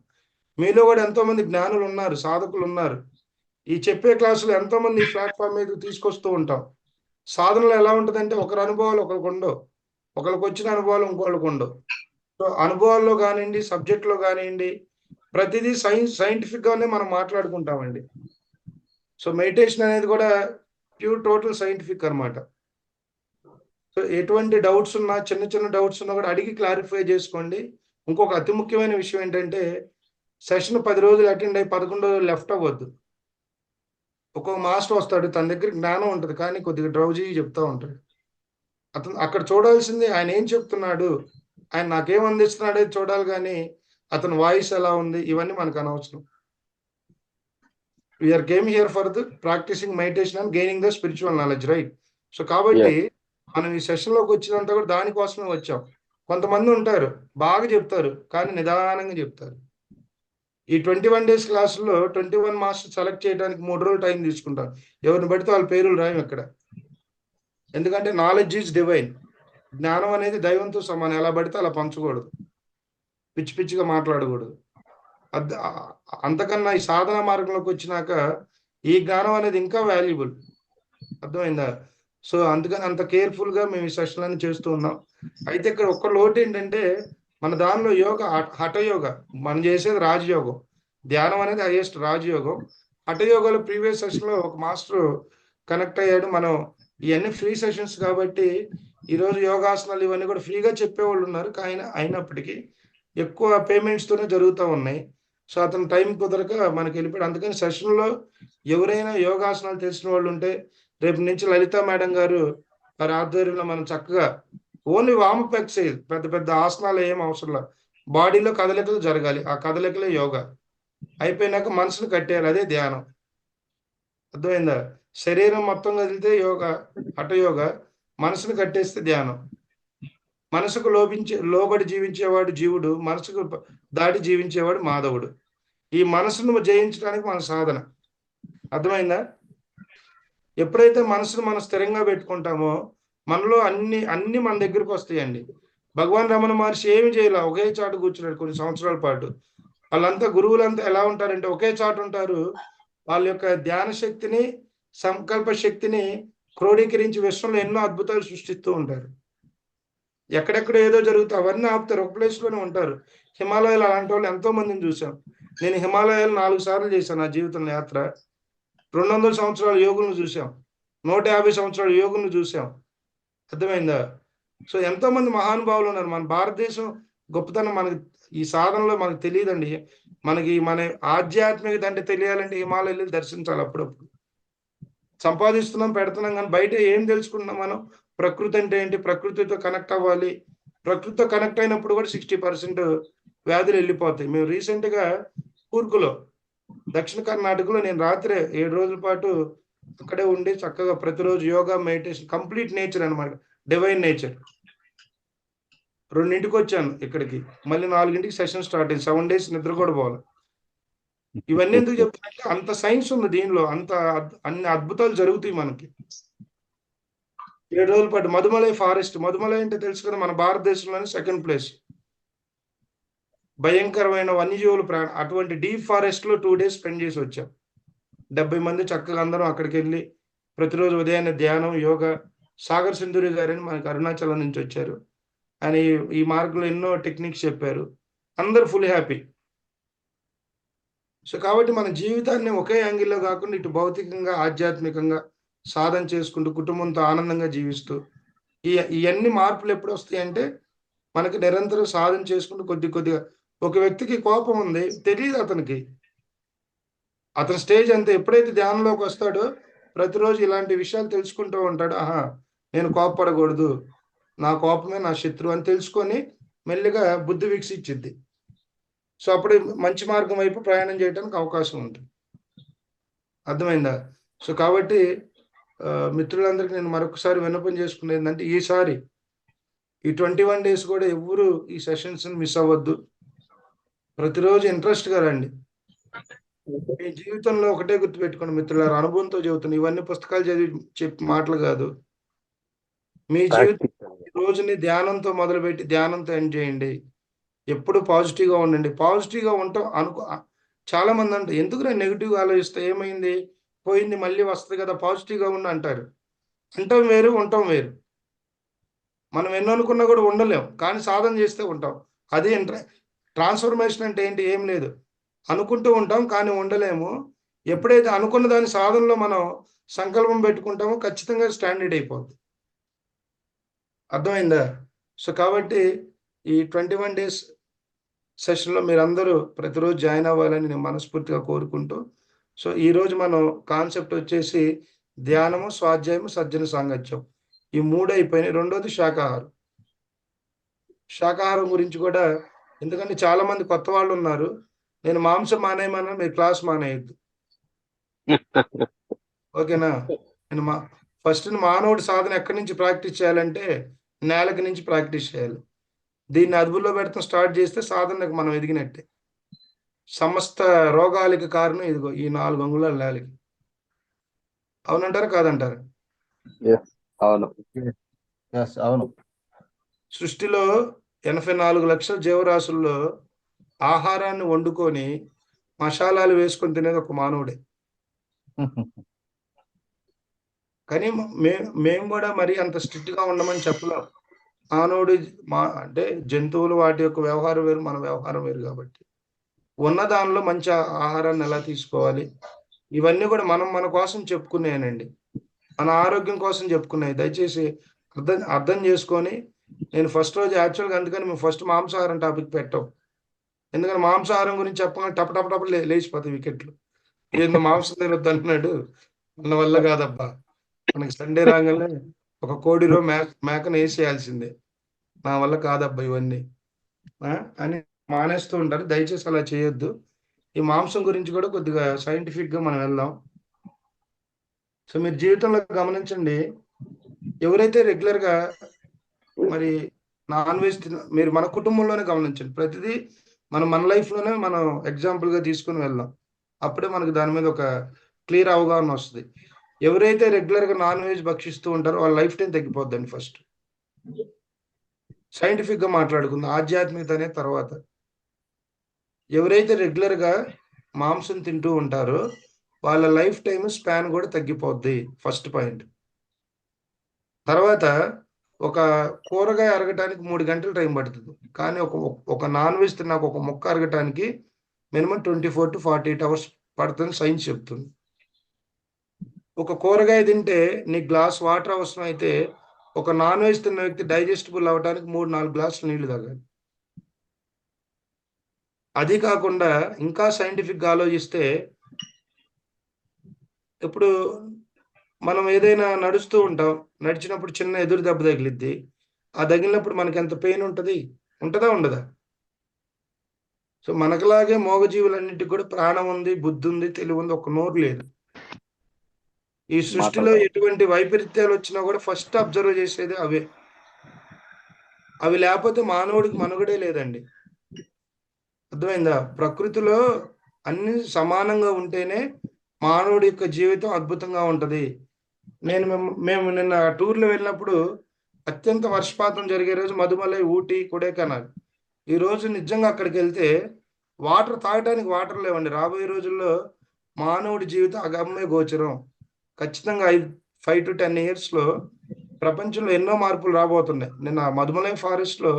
మీలో కూడా ఎంతో మంది జ్ఞానులు ఉన్నారు, సాధకులు ఉన్నారు. ఈ చెప్పే క్లాసులు ఎంతో మంది ఈ ప్లాట్ఫామ్ మీద తీసుకొస్తూ ఉంటాం. సాధనలో ఎలా ఉంటుందంటే ఒకరి అనుభవాలు ఒకరికి ఉండవు, ఒకరికి వచ్చిన అనుభవాలు ఇంకోళ్ళకి ఉండవు. సో అనుభవాల్లో కానివ్వండి, సబ్జెక్ట్లో కానివ్వండి, ప్రతిదీ సైంటిఫిక్ గానే మనం మాట్లాడుకుంటామండి. సో మెడిటేషన్ అనేది కూడా ప్యూర్ టోటల్ సైంటిఫిక్ అన్నమాట. సో ఎటువంటి డౌట్స్ ఉన్నా, చిన్న చిన్న డౌట్స్ ఉన్నా కూడా అడిగి క్లారిఫై చేసుకోండి. ఇంకొక అతి ముఖ్యమైన విషయం ఏంటంటే సెషన్ 10 రోజులు అటెండ్ అయ్యి 11 రోజులు లెఫ్ట్ అవ్వద్దు. ఒక్కొక్క మాస్టర్ వస్తాడు, తన దగ్గర జ్ఞానం ఉంటుంది కానీ కొద్దిగా డ్రౌజీ చెప్తా ఉంటాడు. అతను అక్కడ చూడాల్సింది ఆయన ఏం చెప్తున్నాడు, ఆయన నాకేం అందిస్తున్నాడే చూడాలి, కానీ అతని వాయిస్ ఎలా ఉంది ఇవన్నీ మనకు అనవసరం. We are came here for the practising meditation and gaining the spiritual knowledge, right? So కాబట్టి మనం ఈ సెషన్లోకి వచ్చినంత కూడా దానికోసమే వచ్చాం. కొంతమంది ఉంటారు బాగా చెప్తారు కానీ నిదానంగా చెప్తారు. ఈ 21 days క్లాసుల్లో 21 మాస్టర్ సెలెక్ట్ చేయడానికి 3 రోజులు టైం తీసుకుంటాం. ఎవరిని బడితే వాళ్ళ పేర్లు రాయం ఇక్కడ. ఎందుకంటే నాలెడ్జ్ ఈజ్ డివైన్. జ్ఞానం అనేది దైవంతో సమానం. ఎలా పడితే అలా పంచకూడదు, పిచ్చి పిచ్చిగా మాట్లాడకూడదు. అంతకన్నా ఈ సాధన మార్గంలోకి వచ్చినాక ఈ జ్ఞానం అనేది ఇంకా వాల్యుబుల్. అర్థమైందా? సో అందుకని అంత కేర్ఫుల్ గా మేము ఈ సెషన్లను చేస్తూ ఉన్నాం. అయితే ఇక్కడ ఒక్క లోటు ఏంటంటే మన దానిలో యోగ హఠయోగ మనం చేసేది రాజయోగం. ధ్యానం అనేది హైయెస్ట్ రాజయోగం. హఠయోగలో ప్రీవియస్ సెషన్ లో ఒక మాస్టర్ కనెక్ట్ అయ్యాడు. మనం ఇవన్నీ ఫ్రీ సెషన్స్ కాబట్టి ఈరోజు యోగాసనాలు ఇవన్నీ కూడా ఫ్రీగా చెప్పేవాళ్ళు ఉన్నారు, కానీ అయినప్పటికీ ఎక్కువ పేమెంట్స్ తోనే జరుగుతూ ఉన్నాయి. సో అతను టైం కుదరక మనకి వెళ్ళిపోయాడు. అందుకని సెషన్లో ఎవరైనా యోగాసనాలు తెలిసిన వాళ్ళు ఉంటే రేపు నుంచి లలిత మేడం గారు వారి ఆధ్వర్యంలో మనం చక్కగా ఓన్లీ వామప్ ఎక్సర్సైజ్, పెద్ద పెద్ద ఆసనాలు ఏం అవసరం లేదు, బాడీలో కదలికలు జరగాలి, ఆ కదలికలే యోగా. అయిపోయినాక మనసును కట్టేయాలి, అదే ధ్యానం. అర్థమైందా? శరీరం మొత్తం కదిలితే యోగా హఠయోగ, మనసును కట్టేస్తే ధ్యానం. మనసుకు లోబడి జీవించేవాడు జీవుడు, మనసుకు దాటి జీవించేవాడు మాధవుడు. ఈ మనసును జయించడానికి మన సాధన. అర్థమైందా? ఎప్పుడైతే మనసును మనం స్థిరంగా పెట్టుకుంటామో మనలో అన్ని మన దగ్గరకు వస్తాయండి. భగవాన్ రమణ మహర్షి ఏమి చేయాల, ఒకే చాటు కూర్చున్నాడు కొన్ని సంవత్సరాల పాటు. వాళ్ళంతా గురువులంతా ఎలా ఉంటారంటే ఒకే చాటు ఉంటారు. వాళ్ళ యొక్క ధ్యాన శక్తిని, సంకల్ప శక్తిని క్రోడీకరించి విశ్వంలో ఎన్నో అద్భుతాలు సృష్టిస్తూ ఉంటారు. ఎక్కడెక్కడ ఏదో జరుగుతాయి అవన్నీ ఆపుతారు, ఒక ప్లేస్ లోనే ఉంటారు. హిమాలయాలు అలాంటి వాళ్ళు ఎంతో మందిని చూసాం. నేను హిమాలయాలు 4 సార్లు చేశాను నా జీవితంలో యాత్ర. 200 సంవత్సరాల యోగులను చూసాం, 150 సంవత్సరాల యోగులను చూసాం. అర్థమైందా? సో ఎంతో మంది మహానుభావులు ఉన్నారు. మన భారతదేశం గొప్పతనం మనకి ఈ సాధనలో మనకు తెలియదండి. మన ఆధ్యాత్మికత అంటే తెలియాలంటే హిమాలయాలు దర్శించాలి. అప్పుడప్పుడు సంపాదిస్తున్నాం, పెడుతున్నాం, కానీ బయట ఏం తెలుసుకుంటున్నాం మనం? ప్రకృతి అంటే ఏంటి, ప్రకృతితో కనెక్ట్ అవ్వాలి. ప్రకృతితో కనెక్ట్ అయినప్పుడు కూడా 60% వ్యాధులు వెళ్ళిపోతాయి. మేము రీసెంట్ గా కూర్గులో, దక్షిణ కర్ణాటకలో నేను రాత్రి 7 రోజుల పాటు అక్కడే ఉండి చక్కగా ప్రతిరోజు యోగా, మెడిటేషన్, కంప్లీట్ నేచర్ అనమాట, డివైన్ నేచర్. 2ంటికి వచ్చాను ఇక్కడికి, మళ్ళీ 4ంటికి సెషన్ స్టార్ట్ అయింది. 7 days నిద్ర కూడా పోవాలి. ఇవన్నీ ఎందుకు చెప్తానంటే అంత సైన్స్ ఉంది దీనిలో, అన్ని అద్భుతాలు జరుగుతాయి మనకి. 7 రోజుల పాటు మధుమలై ఫారెస్ట్. మధుమలై అంటే తెలుసు కదా, మన భారతదేశంలోనే 2nd ప్లేస్. భయంకరమైన వన్యజీవులు ప్రాణం. అటువంటి డీప్ ఫారెస్ట్ లో 2 days స్పెండ్ చేసి వచ్చాం. 70 మంది చక్కగా అందరం అక్కడికి వెళ్ళి ప్రతిరోజు ఉదయాన్నే ధ్యానం, యోగా. సాగర్ సింధూరి గారని మనకి అరుణాచలం నుంచి వచ్చారు. ఆయన ఈ మార్గంలో ఎన్నో టెక్నిక్స్ చెప్పారు. అందరూ ఫుల్ హ్యాపీ. సో కాబట్టి మన జీవితాన్ని ఒకే యాంగిల్లో కాకుండా ఇటు భౌతికంగా, ఆధ్యాత్మికంగా సాధన చేసుకుంటూ కుటుంబంతో ఆనందంగా జీవిస్తూ ఇవన్నీ మార్పులు ఎప్పుడు వస్తాయి అంటే మనకి నిరంతరం సాధన చేసుకుంటూ కొద్దిగా. ఒక వ్యక్తికి కోపం ఉంది, తెలియదు అతనికి, అతని స్టేజ్ అంతే. ఎప్పుడైతే ధ్యానంలోకి వస్తాడో ప్రతిరోజు ఇలాంటి విషయాలు తెలుసుకుంటూ ఉంటాడు. ఆహా, నేను కోపపడకూడదు, నా కోపమే నా శత్రువు అని తెలుసుకొని మెల్లిగా బుద్ధి వికసించిద్ది. సో అప్పుడు మంచి మార్గం వైపు ప్రయాణం చేయడానికి అవకాశం ఉంటుంది. అర్థమైందా? సో కాబట్టి మిత్రులందరికీ నేను మరొకసారి విన్నపం చేసుకునేది ఏంటంటే ఈసారి ఈ 21 days కూడా ఎవరు ఈ సెషన్స్ మిస్ అవ్వద్దు. ప్రతిరోజు ఇంట్రెస్ట్ గా రండి. మీ జీవితంలో ఒకటే గుర్తుపెట్టుకోండి మిత్రులారా, అనుభవంతో చెబుతున్నా, ఇవన్నీ పుస్తకాలు చదివి చెప్పి మాటలు కాదు. మీ జీవితం రోజుని ధ్యానంతో మొదలుపెట్టి ధ్యానంతో ఎండ్ చేయండి. ఎప్పుడు పాజిటివ్గా ఉండండి. పాజిటివ్గా ఉంటాం చాలా మంది అంటే ఎందుకు నేను నెగిటివ్గా ఆలోచిస్తే ఏమైంది, పోయింది మళ్ళీ వస్తుంది కదా, పాజిటివ్గా ఉండి అంటారు. అంటాం వేరు, ఉంటాం వేరు. మనం ఎన్ని అనుకున్నా కూడా ఉండలేం, కానీ సాధన చేస్తే ఉంటాం. అది ట్రాన్స్ఫర్మేషన్ అంటే ఏంటి? ఏం లేదు, అనుకుంటూ ఉంటాం కానీ ఉండలేము. ఎప్పుడైతే అనుకున్న దాని సాధనలో మనం సంకల్పం పెట్టుకుంటామో ఖచ్చితంగా స్టాండర్డ్ అయిపోద్ది. అర్థమైందా? సో కాబట్టి ఈ 21 days సెషన్లో మీరందరూ ప్రతిరోజు జాయిన్ అవ్వాలని నేను మనస్ఫూర్తిగా కోరుకుంటూ, సో ఈరోజు మనం కాన్సెప్ట్ వచ్చేసి ధ్యానము, స్వాధ్యాయము, సజ్జన సాంగత్యం, ఈ 3 అయిపోయినాయి. రెండోది శాకాహారం. శాకాహారం గురించి కూడా, ఎందుకంటే చాలా మంది కొత్త వాళ్ళు ఉన్నారు. నేను మాంసం మానేయమన్నా మీరు క్లాస్ మానేయద్దు, ఓకేనా? నేను ఫస్ట్ మానవుడి సాధన ఎక్కడి నుంచి ప్రాక్టీస్ చేయాలంటే నేలకి నుంచి ప్రాక్టీస్ చేయాలి. దీన్ని అదుపులో పెడతాం స్టార్ట్ చేస్తే సాధనకు మనం ఎదిగినట్టే. సమస్త రోగాలకి కారణం ఇదిగో ఈ 4 అంగుళాల నేలకి. అవునంటారా కాదంటారా? అవును. అవును. సృష్టిలో 84 లక్షల జీవరాశుల్లో ఆహారాన్ని వండుకొని మసాలాలు వేసుకొని తినేది ఒక మానవుడే. కానీ మేము కూడా మరి అంత స్ట్రిక్ట్ గా ఉండమని చెప్పలేం. మానవుడి అంటే జంతువులు వాటి యొక్క వ్యవహారం వేరు, మన వ్యవహారం వేరు. కాబట్టి ఉన్న దానిలో మంచి ఆహారాన్ని ఎలా తీసుకోవాలి, ఇవన్నీ కూడా మన కోసం చెప్పుకున్నాయనండి, మన ఆరోగ్యం కోసం చెప్పుకున్నాయి. దయచేసి అర్థం చేసుకొని, నేను ఫస్ట్ రోజు యాక్చువల్గా అందుకని మేము ఫస్ట్ మాంసాహారం టాపిక్ పెట్టాం. ఎందుకంటే మాంసాహారం గురించి చెప్పగానే టప లేచిపోతాయి వికెట్లు. ఏందో మాంసం తినొద్దు అంటున్నాడు, మన వల్ల కాదబ్బా. మనకి సండే రాగానే ఒక కోడిలో మేకను వేసేయాల్సిందే, నా వల్ల కాదబ్బా ఇవన్నీ అని మానేస్తూ ఉంటారు. దయచేసి అలా చేయొద్దు. ఈ మాంసం గురించి కూడా కొద్దిగా సైంటిఫిక్ గా మనం వెళ్దాం. సో మీరు జీవితంలో గమనించండి, ఎవరైతే రెగ్యులర్ గా మరి నాన్ వెజ్ మీరు మన కుటుంబంలోనే గమనించండి, ప్రతిదీ మన లైఫ్ లోనే మనం ఎగ్జాంపుల్ గా తీసుకుని వెళ్దాం. అప్పుడే మనకు దాని మీద ఒక క్లియర్ అవగాహన వస్తుంది. ఎవరైతే రెగ్యులర్ గా నాన్ వెజ్ భక్షిస్తూ ఉంటారో వాళ్ళ లైఫ్ టైం తగ్గిపోద్దండి. ఫస్ట్ సైంటిఫిక్ గా మాట్లాడుకుందాం, ఆధ్యాత్మికత అనే తర్వాత. ఎవరైతే రెగ్యులర్ గా మాంసం తింటూ ఉంటారో వాళ్ళ లైఫ్ టైం స్పాన్ కూడా తగ్గిపోద్ది, ఫస్ట్ పాయింట్. తర్వాత ఒక కూరగాయ అరగటానికి 3 గంటలు టైం పడుతుంది, కానీ ఒక నాన్ వెజ్ తిన్నాక ఒక ముక్క అరగటానికి మినిమం 24 to 48 hours పడుతుంది సైన్స్ చెప్తుంది. ఒక కూరగాయ తింటే నీ గ్లాస్ వాటర్ అవసరం అయితే ఒక నాన్ వెజ్ తిన్న వ్యక్తి డైజెస్టిబుల్ అవ్వడానికి 3-4 గ్లాసులు నీళ్లు తాగాలి. అది కాకుండా ఇంకా సైంటిఫిక్ గా ఆలోచిస్తే, ఇప్పుడు మనం ఏదైనా నడుస్తూ ఉంటాం, నడిచినప్పుడు చిన్న ఎదురు దెబ్బ తగిలిద్ది. ఆ తగిలినప్పుడు మనకి ఎంత పెయిన్ ఉంటుంది, ఉంటుందా ఉండదా? సో మనకులాగే మూగజీవులన్నింటికి కూడా ప్రాణం ఉంది, బుద్ధి ఉంది, తెలివి ఉంది, ఒక నోరు లేదు. ఈ సృష్టిలో ఎటువంటి వైపరీత్యాలు వచ్చినా కూడా ఫస్ట్ అబ్జర్వ్ చేసేది అవే. అవి లేకపోతే మానవుడికి మనుగడే లేదండి. అర్థమైందా? ప్రకృతిలో అన్ని సమానంగా ఉంటేనే మానవుడి యొక్క జీవితం అద్భుతంగా ఉంటది. మేము నిన్న టూర్లో వెళ్ళినప్పుడు అత్యంత వర్షపాతం జరిగే రోజు మధుమలై, ఊటీ, కొడైకెనాల్. ఈ రోజు నిజంగా అక్కడికి వెళ్తే వాటర్ తాగడానికి వాటర్ లేవండి. రాబోయే రోజుల్లో మానవుడి జీవితం అగమ్య గోచరం. ఖచ్చితంగా 5 to 10 years లో ప్రపంచంలో ఎన్నో మార్పులు రాబోతున్నాయి. నిన్న మధుమలై ఫారెస్ట్ లో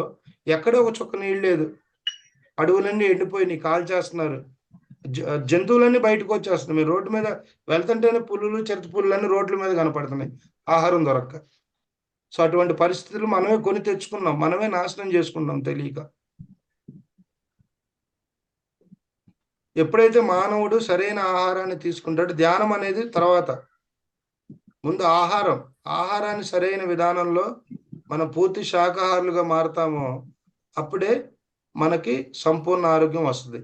ఎక్కడో ఒక చుక్క నీళ్ళు లేదు, అడవులన్నీ ఎండిపోయి కాల్ చేస్తున్నారు, జంతువులన్నీ బయటకు వచ్చేస్తున్నాయి. మీరు రోడ్డు మీద వెళ్తుంటేనే పులులు, చిరుత పులులన్నీ రోడ్ల మీద కనపడుతున్నాయి ఆహారం దొరక్క. సో అటువంటి పరిస్థితులు మనమే కొని తెచ్చుకున్నాం, మనమే నాశనం చేసుకున్నాం తెలియక. ఎప్పుడైతే మానవుడు సరైన ఆహారాన్ని తీసుకుంటాడో, ధ్యానం అనేది తర్వాత, ముందు ఆహారాన్ని సరైన విధానంలో మనం పూర్తి శాకాహారులుగా మారుతామో అప్పుడే మనకి సంపూర్ణ ఆరోగ్యం వస్తుంది.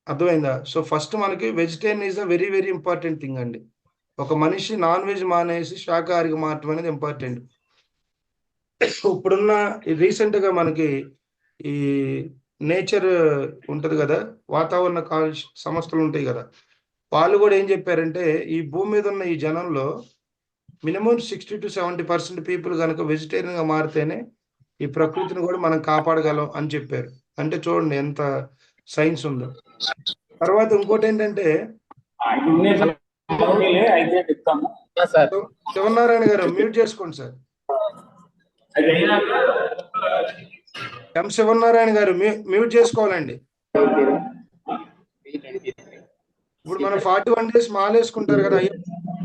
అర్థమైందా? సో ఫస్ట్ మనకి vegetarian is a very very important thing అండి. ఒక మనిషి నాన్ వెజ్ మానేసి శాకాహారికి మారటం అనేది ఇంపార్టెంట్. ఇప్పుడున్న రీసెంట్ గా మనకి ఈ నేచర్ ఉంటది కదా, వాతావరణ సంస్థలు ఉంటాయి కదా, వాళ్ళు కూడా ఏం చెప్పారంటే ఈ భూమి మీద ఉన్న ఈ జనంలో మినిమం 60 to 70% పీపుల్ కనుక వెజిటేరియన్ గా మారితేనే ఈ ప్రకృతిని కూడా మనం కాపాడగలం అని చెప్పారు. అంటే చూడండి ఎంత సైన్స్ ఉందో. తర్వాత ఇంకోటి ఏంటంటే శివనారాయణ గారు మ్యూట్ చేసుకోండి సార్. ఎం శివనారాయణ గారు మ్యూట్ చేసుకోవాలండి. ఇప్పుడు మనం 41 days మాలేసుకుంటారు కదా,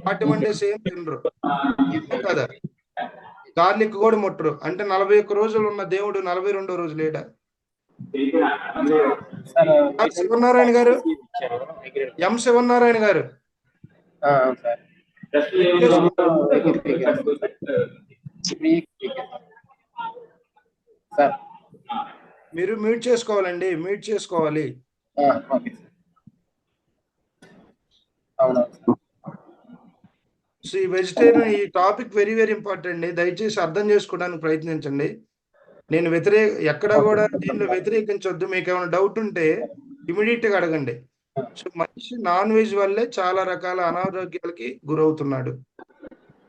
41 days ఏం తినరు కదా, గార్లిక్ కూడా ముట్టరు. అంటే 41 రోజులు ఉన్న దేవుడు 42వ రోజు లేడా? శివనారాయణ గారు, ఎం శివనారాయణ గారు మీరు మ్యూట్ చేసుకోవాలండి, మ్యూట్ చేసుకోవాలి. సో ఈ వెజిటేరియన్ ఈ టాపిక్ వెరీ వెరీ ఇంపార్టెంట్ అండి. దయచేసి అర్థం చేసుకోవడానికి ప్రయత్నించండి. నేను ఎక్కడ కూడా దీనిలో వ్యతిరేకించొద్దు. మీకు ఏమైనా డౌట్ ఉంటే ఇమీడియట్ గా అడగండి. సో మనిషి నాన్ వెజ్ వల్లే చాలా రకాల అనారోగ్యాలకి గురవుతున్నాడు.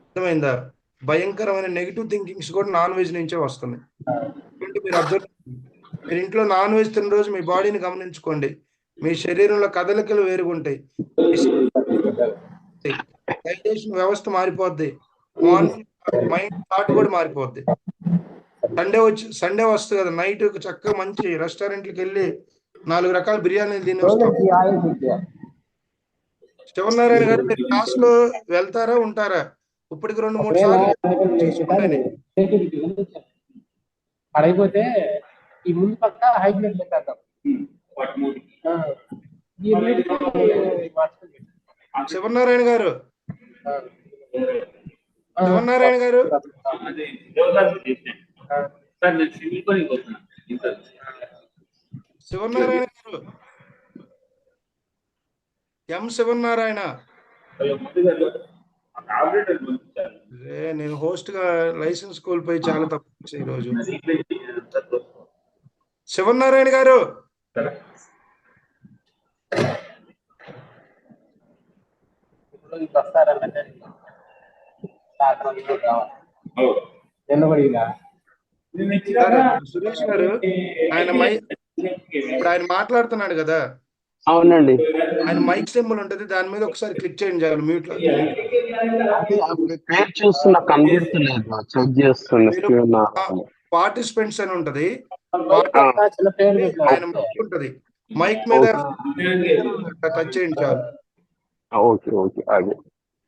అర్థమైందా? భయంకరమైన నెగిటివ్ థింకింగ్స్ కూడా నాన్ వెజ్ నుంచే వస్తున్నాయి. మీరు ఇంట్లో నాన్ వెజ్ తిన్న రోజు మీ బాడీని గమనించుకోండి. మీ శరీరంలో కదలికలు వేరుగుంటాయి, డైజెషన్ వ్యవస్థ మారిపోద్ది, మైండ్ థాట్ కూడా మారిపోద్ది. సండే వస్తుంది కదా, నైట్ చక్కగా మంచి రెస్టారెంట్కి వెళ్ళి 4 రకాల బిర్యానీలు తిని వస్తాం. శివనారాయణ గారు మీరు క్లాస్ లో వెళ్తారా ఉంటారా? ఇప్పటికి 2-3 సార్లు అడగిపోతే ఈ ముందు పక్క హైబ్రిడ్ పెట్టేద్దాం. శివనారాయణ గారు, శివనారాయణ గారు శివనారాయణ గారు, ఎం శివనారాయణ, నేను హోస్ట్ గా లైసెన్స్ కోల్పోయి చాలా తప్పు ఈరోజు. శివనారాయణ గారు, సురేష్ గారు, ఇప్పుడు ఆయన మాట్లాడుతున్నాడు కదా, అవునండి. ఆయన మైక్ సింబల్ ఉంటది, దాని మీద ఒకసారి క్లిక్ చేయండి చాలు. మ్యూట్ లో పేరు చూస్తున్నా, కనబడుతలేదు, చెక్ చేస్తున్నా. పార్టిసిపెంట్స్ అని ఉంటది, ఆయన మైక్ ఉంటది, మైక్ మీద టచ్ చేయండి చాలు. ఓకే ఓకే, అదే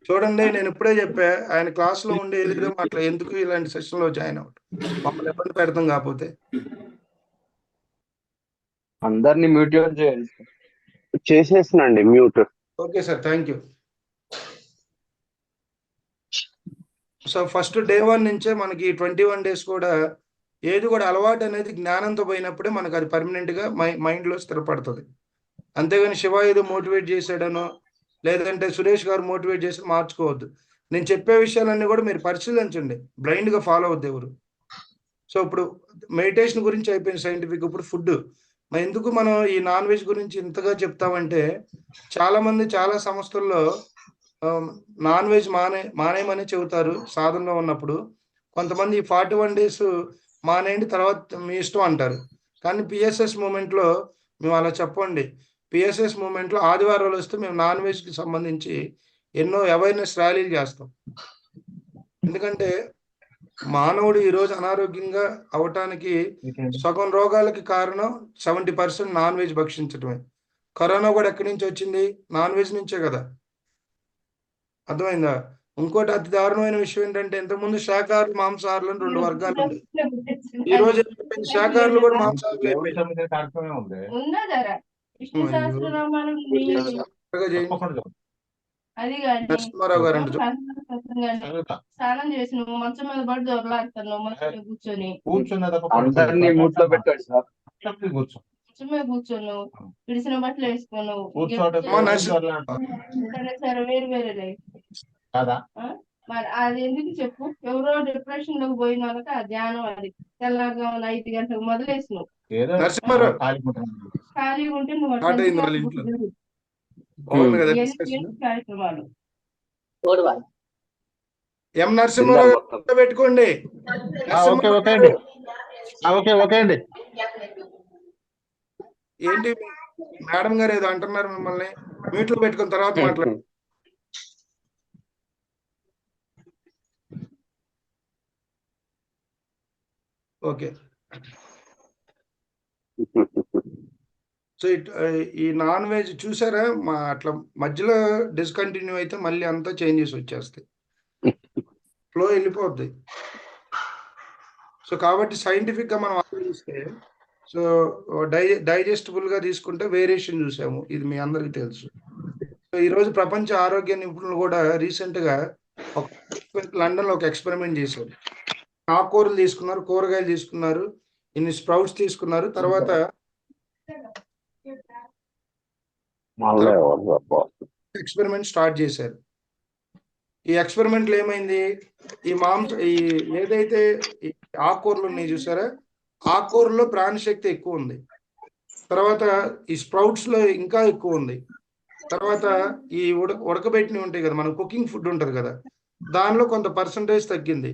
చూడండి. నేను ఇప్పుడే చెప్పా, ఆయన క్లాస్ లో ఉండి ఎదురుగా ఎందుకు ఇలాంటి సెషన్ లో జాయిన్ అవ్వడం, మమ్మల్ని ఇబ్బంది పెడతాం. కాకపోతే అందరినీ మ్యూట్ చేయండి. చేసేసినండి mute. Okay sir, thank you. So first day 1 నుంచే మనకి 21 days కూడా ఏది కూడా అలవాటు అనేది జ్ఞానంతో పోయినప్పుడే మనకు అది పర్మనెంట్ గా మైండ్ లో స్థిరపడుతుంది. అంతేగాని శివ ఏదో మోటివేట్ చేశాడనో, లేదంటే సురేష్ గారు మోటివేట్ చేసి మార్చుకోవద్దు. నేను చెప్పే విషయాలన్నీ కూడా మీరు పరిశీలించండి, బ్లైండ్ గా ఫాలో అవద్దు ఎవరు. సో ఇప్పుడు మెడిటేషన్ గురించి అయిపోయింది సైంటిఫిక్. ఇప్పుడు ఫుడ్ ఎందుకు మనం ఈ నాన్ వెజ్ గురించి ఇంతగా చెప్తామంటే, చాలా మంది చాలా సంస్థల్లో నాన్ వెజ్ మానేయమని చెబుతారు సాధనలో ఉన్నప్పుడు. కొంతమంది 41 days మానేయండి, తర్వాత మీ ఇష్టం అంటారు. కానీ పిఎస్ఎస్ మూమెంట్ లో మేము అలా చెప్పండి. పిఎస్ఎస్ మూమెంట్ లో ఆదివారాలు వస్తే మేము నాన్ వెజ్ కి సంబంధించి ఎన్నో అవేర్నెస్ ర్యాలీలు చేస్తాం. ఎందుకంటే మానవుడు ఈ రోజు అనారోగ్యంగా అవటానికి సగం రోగాలకి కారణం 70% నాన్ వెజ్ భక్షించటమే. కరోనా కూడా ఎక్కడి నుంచి వచ్చింది? నాన్ వెజ్ నుంచే కదా. అర్థమైందా? ఇంకోటి అతి దారుణమైన విషయం ఏంటంటే, ఇంతకుముందు శాకాహారులు మాంసాహారులు 2 వర్గాలు ఉండే, ఈ రోజు శాకాహారులు కూడా మాంసాహారులు నరసింహారావు గారు స్నానం చేసి నువ్వు మంచం మీద పడి దొరలాడుతాను, మంచం కూర్చొని అందరినీ మ్యూట్ లో పెట్టండి సార్. మంచం మీద కూర్చోను, పిడిసిన బట్టలు వేసుకున్నావు, సరే వేరు వేరే లైఫ్ మరి అది ఎందుకు చెప్పు? ఎవరో డిప్రెషన్ లోకి పోయిన వాళ్ళకి ఆ ధ్యానం అది తెల్లగా 5 గంటలకు మొదలేసినావు. ఖాళీగా ఉంటే నువ్వు కార్యక్రమాలు ఎం నరసింహారావు పెట్టుకోండి. ఏంటి మేడం గారు ఏదో అంటున్నారు, మిమ్మల్ని మ్యూట్లో పెట్టుకున్న తర్వాత మాట్లాడు. ఓకే. సో ఈ నాన్ వెజ్ చూసారా, మా అట్లా మధ్యలో డిస్కంటిన్యూ అయితే మళ్ళీ అంతా చేంజెస్ వచ్చేస్తాయి, ఫ్లో వెళ్ళిపోద్ది. సో కాబట్టి సైంటిఫిక్ గా మనం ఆలోచిస్తే, సో డైజెస్టబుల్ గా తీసుకుంటే వేరియేషన్ చూసాము, ఇది మీ అందరికీ తెలుసు. సో ఈ రోజు ప్రపంచ ఆరోగ్య నిపుణులు కూడా రీసెంట్ గా లండన్ లో ఒక ఎక్స్పెరిమెంట్ చేశారు. ఆకుకూరలు తీసుకున్నారు, కూరగాయలు తీసుకున్నారు, ఇన్ని స్ప్రౌట్స్ తీసుకున్నారు, తర్వాత ఎక్స్పెరిమెంట్ స్టార్ట్ చేశారు. ఈ ఎక్స్పెరిమెంట్ లో ఏమైంది, ఈ ఏదైతే ఆకుకూరలు ఉన్నాయి చూసారా, ఆకుకూరలో ప్రాణశక్తి ఎక్కువ ఉంది, తర్వాత ఈ స్ప్రౌట్స్ లో ఇంకా ఎక్కువ ఉంది, తర్వాత ఈ ఉడకబెట్టినవి ఉంటాయి కదా, మనం కుకింగ్ ఫుడ్ ఉంటుంది కదా, దానిలో కొంత పర్సంటేజ్ తగ్గింది.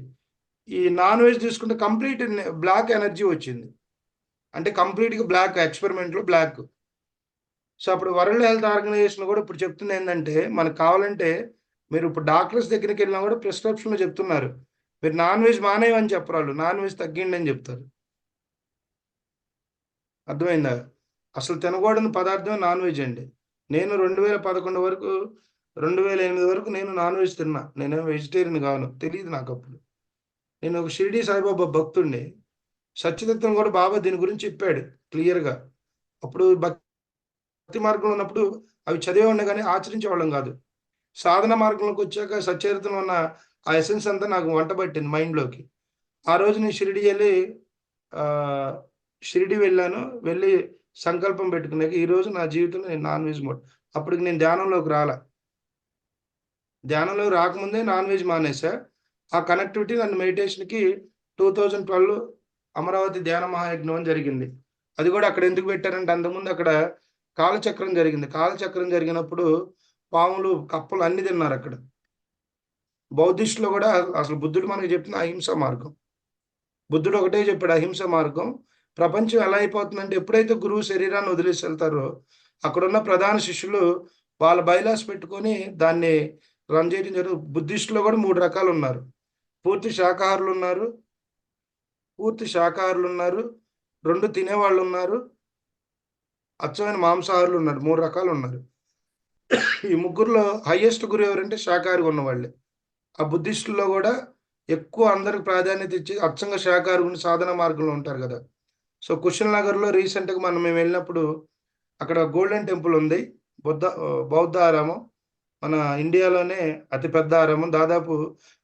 ఈ నాన్ వెజ్ తీసుకుంటే కంప్లీట్ బ్లాక్ ఎనర్జీ వచ్చింది, అంటే కంప్లీట్ గా బ్లాక్, ఎక్స్పెరిమెంట్ లో బ్లాక్. సో అప్పుడు వరల్డ్ హెల్త్ ఆర్గనైజేషన్ కూడా ఇప్పుడు చెప్తుంది ఏంటంటే, మనకు కావాలంటే మీరు ఇప్పుడు డాక్టర్స్ దగ్గరికి వెళ్ళినా కూడా ప్రిస్క్రిప్షన్ లో చెప్తున్నారు, మీరు నాన్ వెజ్ మానేయమని చెప్పరు, వాళ్ళు నాన్ వెజ్ తగ్గిండి అని చెప్తారు. అర్థమైందా? అసలు తినకూడని పదార్థం నాన్ వెజ్ అండి. నేను 2011 వరకు 2008 వరకు నేను నాన్ వెజ్ తిన్నా, నేనేం వెజిటేరియన్ కాను, తెలియదు నాకు అప్పుడు. నేను ఒక షిరిడి సాయిబాబా భక్తుడిని, సత్యదత్తం కూడా బాబా దీని గురించి చెప్పాడు క్లియర్గా. అప్పుడు భక్తి మార్గంలో ఉన్నప్పుడు అవి చదివేవాడిని కానీ ఆచరించేవాళ్ళం కాదు. సాధన మార్గంలోకి వచ్చాక సచ్చరిత్రలో ఉన్న ఆ ఎసెన్స్ అంతా నాకు వంట పట్టింది మైండ్లోకి. ఆ రోజు నేను షిరిడి వెళ్ళాను, వెళ్ళి సంకల్పం పెట్టుకున్నాక ఈ రోజు నా జీవితంలో నేను నాన్ వెజ్ మోడ్. అప్పటికి నేను ధ్యానంలోకి రాకముందే నాన్ వెజ్ మానేసా. ఆ కనెక్టివిటీ నన్ను మెడిటేషన్కి 2012 అమరావతి ధ్యాన మహాయజ్ఞం జరిగింది. అది కూడా అక్కడ ఎందుకు పెట్టారంటే, అంతకుముందు అక్కడ కాలచక్రం జరిగింది. కాలచక్రం జరిగినప్పుడు పాములు, కప్పలు అన్ని తిన్నారు అక్కడ. బౌద్ధిస్టులో కూడా అసలు బుద్ధుడు మనకి చెప్పిన అహింస మార్గం, బుద్ధుడు ఒకటే చెప్పాడు, అహింస మార్గం. ప్రపంచం ఎలా అయిపోతుందంటే, ఎప్పుడైతే గురువు శరీరాన్ని వదిలేసి వెళ్తారో అక్కడున్న ప్రధాన శిష్యులు వాళ్ళ బైలాస్ పెట్టుకొని దాన్ని రన్ చేయడం జరుగుతుంది. బుద్ధిస్టులో కూడా 3 రకాలు ఉన్నారు. పూర్తి శాకాహారులు ఉన్నారు, 2 తినేవాళ్ళు ఉన్నారు, అచ్చమైన మాంసాహారులు ఉన్నారు, 3 రకాలు ఉన్నారు. ఈ ముగ్గురులో హైయెస్ట్ గురు ఎవరంటే శాకాహారిగా ఉన్నవాళ్ళే. ఆ బుద్ధిస్టుల్లో కూడా ఎక్కువ అందరికి ప్రాధాన్యత ఇచ్చి అచ్చంగా శాకాహారి సాధన మార్గంలో ఉంటారు కదా. సో కుశల్ నగర్లో రీసెంట్గా మేము వెళ్ళినప్పుడు అక్కడ గోల్డెన్ టెంపుల్ ఉంది, బౌద్ధ ఆరామం, మన ఇండియాలోనే అతిపెద్ద ఆరామం. దాదాపు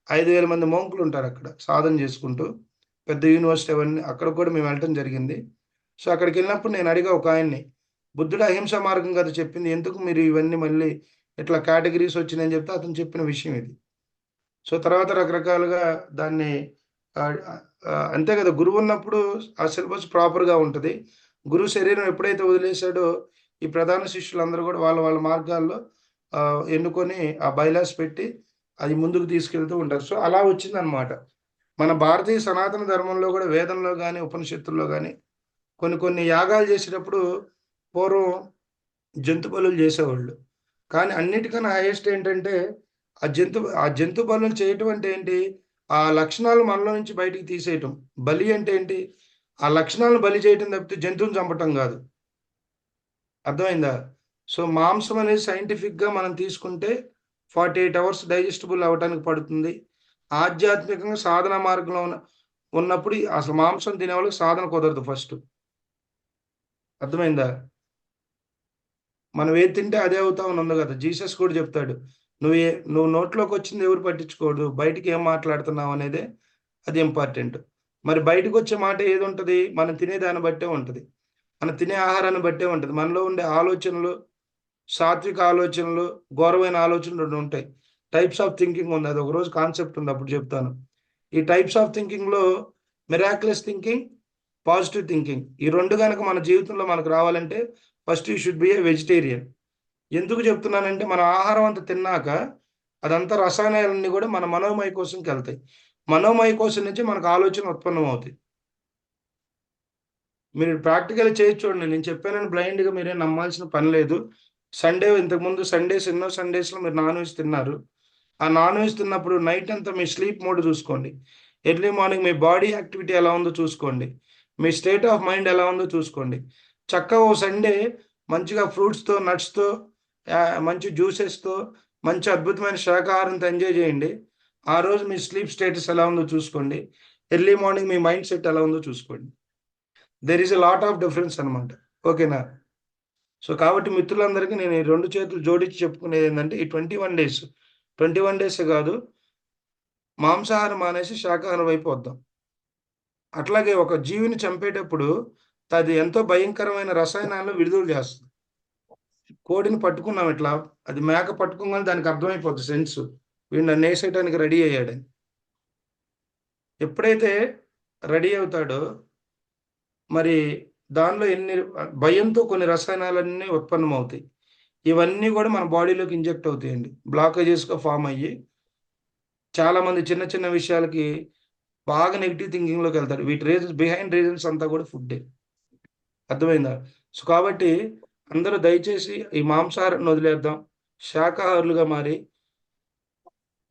5,000 మంది మోంకులు ఉంటారు అక్కడ సాధన చేసుకుంటూ, పెద్ద యూనివర్సిటీ అవన్నీ. అక్కడ కూడా మేము వెళ్ళటం జరిగింది. సో అక్కడికి వెళ్ళినప్పుడు నేను అడిగా ఒక ఆయన్ని, బుద్ధుడు అహింస మార్గం కదా చెప్పింది, ఎందుకు మీరు ఇవన్నీ మళ్ళీ ఇట్లా కేటగిరీస్ వచ్చినాయని చెప్తే అతను చెప్పిన విషయం ఇది. సో తర్వాత రకరకాలుగా దాన్ని అంతే కదా, గురువు ఉన్నప్పుడు ఆ సిలబస్ ప్రాపర్గా ఉంటుంది. గురువు శరీరం ఎప్పుడైతే వదిలేశాడో ఈ ప్రధాన శిష్యులందరూ కూడా వాళ్ళ మార్గాల్లో ఎన్నుకొని ఆ బైలాస్ పెట్టి అది ముందుకు తీసుకెళ్తూ ఉంటారు. సో అలా వచ్చిందనమాట. మన భారతీయ సనాతన ధర్మంలో కూడా వేదంలో కానీ ఉపనిషత్తుల్లో కానీ కొన్ని యాగాలు చేసేటప్పుడు పూర్వం జంతు బలులు చేసేవాళ్ళు. కానీ అన్నిటికన్నా హైయెస్ట్ ఏంటంటే ఆ జంతు బలులు చేయటం అంటే ఏంటి, ఆ లక్షణాలు మనలో నుంచి బయటికి తీసేయటం. బలి అంటే ఏంటి, ఆ లక్షణాలను బలి చేయటం తప్పితే జంతువుని చంపటం కాదు. అర్థమైందా? సో మాంసం అనేది సైంటిఫిక్గా మనం తీసుకుంటే 48 hours డైజెస్టబుల్ అవ్వటానికి పడుతుంది. ఆధ్యాత్మికంగా సాధన మార్గంలో ఉన్నప్పుడు అసలు మాంసం తినే వాళ్ళకి సాధన కుదరదు ఫస్ట్. అర్థమైందా? మనం ఏది తింటే అదే అవుతామని ఉంది కదా. జీసస్ కూడా చెప్తాడు, నువ్వు నోట్లోకి వచ్చింది ఎవరు పట్టించుకోడు, బయటికి ఏం మాట్లాడుతున్నావు అనేదే అది ఇంపార్టెంట్. మరి బయటకు వచ్చే మాట ఏది ఉంటుంది, మనం తినే దాన్ని బట్టే ఉంటుంది, మనం తినే ఆహారాన్ని బట్టే ఉంటుంది. మనలో ఉండే ఆలోచనలు, సాత్విక ఆలోచనలు, ఘోరమైన ఆలోచనలు 2 ఉంటాయి. టైప్స్ ఆఫ్ థింకింగ్ ఉంది, అది ఒకరోజు కాన్సెప్ట్ ఉంది, అప్పుడు చెప్తాను. ఈ టైప్స్ ఆఫ్ థింకింగ్లో మిరాక్యులస్ థింకింగ్, పాజిటివ్ థింకింగ్, ఈ 2 కనుక మన జీవితంలో మనకు రావాలంటే first you should be a vegetarian. ఎందుకు చెప్తున్నానంటే, మన ఆహారం అంతా తిన్నాక అదంతా రసాయనాలన్నీ కూడా మన మనోమయ కోశంకి వెళ్తాయి. మనోమయ కోశం నుంచి మనకు ఆలోచన ఉత్పన్నం అవుతాయి. మీరు ప్రాక్టికల్ చేసి చూడండి. నేను చెప్పానని బ్లైండ్గా మీరేం నమ్మాల్సిన పని లేదు. సండే ఇంతకుముందు సండేస్ ఎన్నో సండేస్లో మీరు నాన్ వెజ్ తిన్నారు. ఆ నాన్ వెజ్ తిన్నప్పుడు నైట్ అంతా మీ స్లీప్ మోడ్ చూసుకోండి. ఎర్లీ మార్నింగ్ మీ బాడీ యాక్టివిటీ ఎలా ఉందో చూసుకోండి. మీ స్టేట్ ఆఫ్ మైండ్ ఎలా ఉందో చూసుకోండి. చక్కగా ఓ సండే మంచిగా ఫ్రూట్స్తో, నట్స్తో, మంచి జ్యూసెస్తో, మంచి అద్భుతమైన శాకాహారంతో ఎంజాయ్ చేయండి. ఆ రోజు మీ స్లీప్ స్టేటస్ ఎలా ఉందో చూసుకోండి. ఎర్లీ మార్నింగ్ మీ మైండ్ సెట్ ఎలా ఉందో చూసుకోండి. There is a lot of difference అనమాట. ఓకేనా? సో కాబట్టి మిత్రులందరికీ నేను ఈ 2 చేతులు జోడించి చెప్పుకునేది ఏంటంటే, ఈ 21 డేస్ కాదు, మాంసాహారం మానేసి శాకాహారం వైపు వద్దాం. అట్లాగే ఒక జీవిని చంపేటప్పుడు అది ఎంతో భయంకరమైన రసాయనాలను విడుదల చేస్తుంది. కోడిని పట్టుకున్నాం ఇట్లా, అది మేక పట్టుకోగానే దానికి అర్థమైపోతుంది సెన్స్, వీడు నన్ను వేసేయడానికి రెడీ అయ్యాడని. ఎప్పుడైతే రెడీ అవుతాడో మరి దానిలో భయంతో కొన్ని రసాయనాలన్నీ ఉత్పన్నమవుతాయి. ఇవన్నీ కూడా మన బాడీలోకి ఇంజెక్ట్ అవుతాయండి. బ్లాకేజెస్గా ఫామ్ అయ్యి చాలామంది చిన్న చిన్న విషయాలకి బాగా నెగిటివ్ థింకింగ్లోకి వెళ్తారు. వీటి బిహైండ్ రీజన్స్ అంతా కూడా ఫుడ్డే. అర్థమైందా? సో కాబట్టి అందరూ దయచేసి ఈ మాంసాహారాన్ని వదిలేద్దాం, శాకాహారులుగా మారి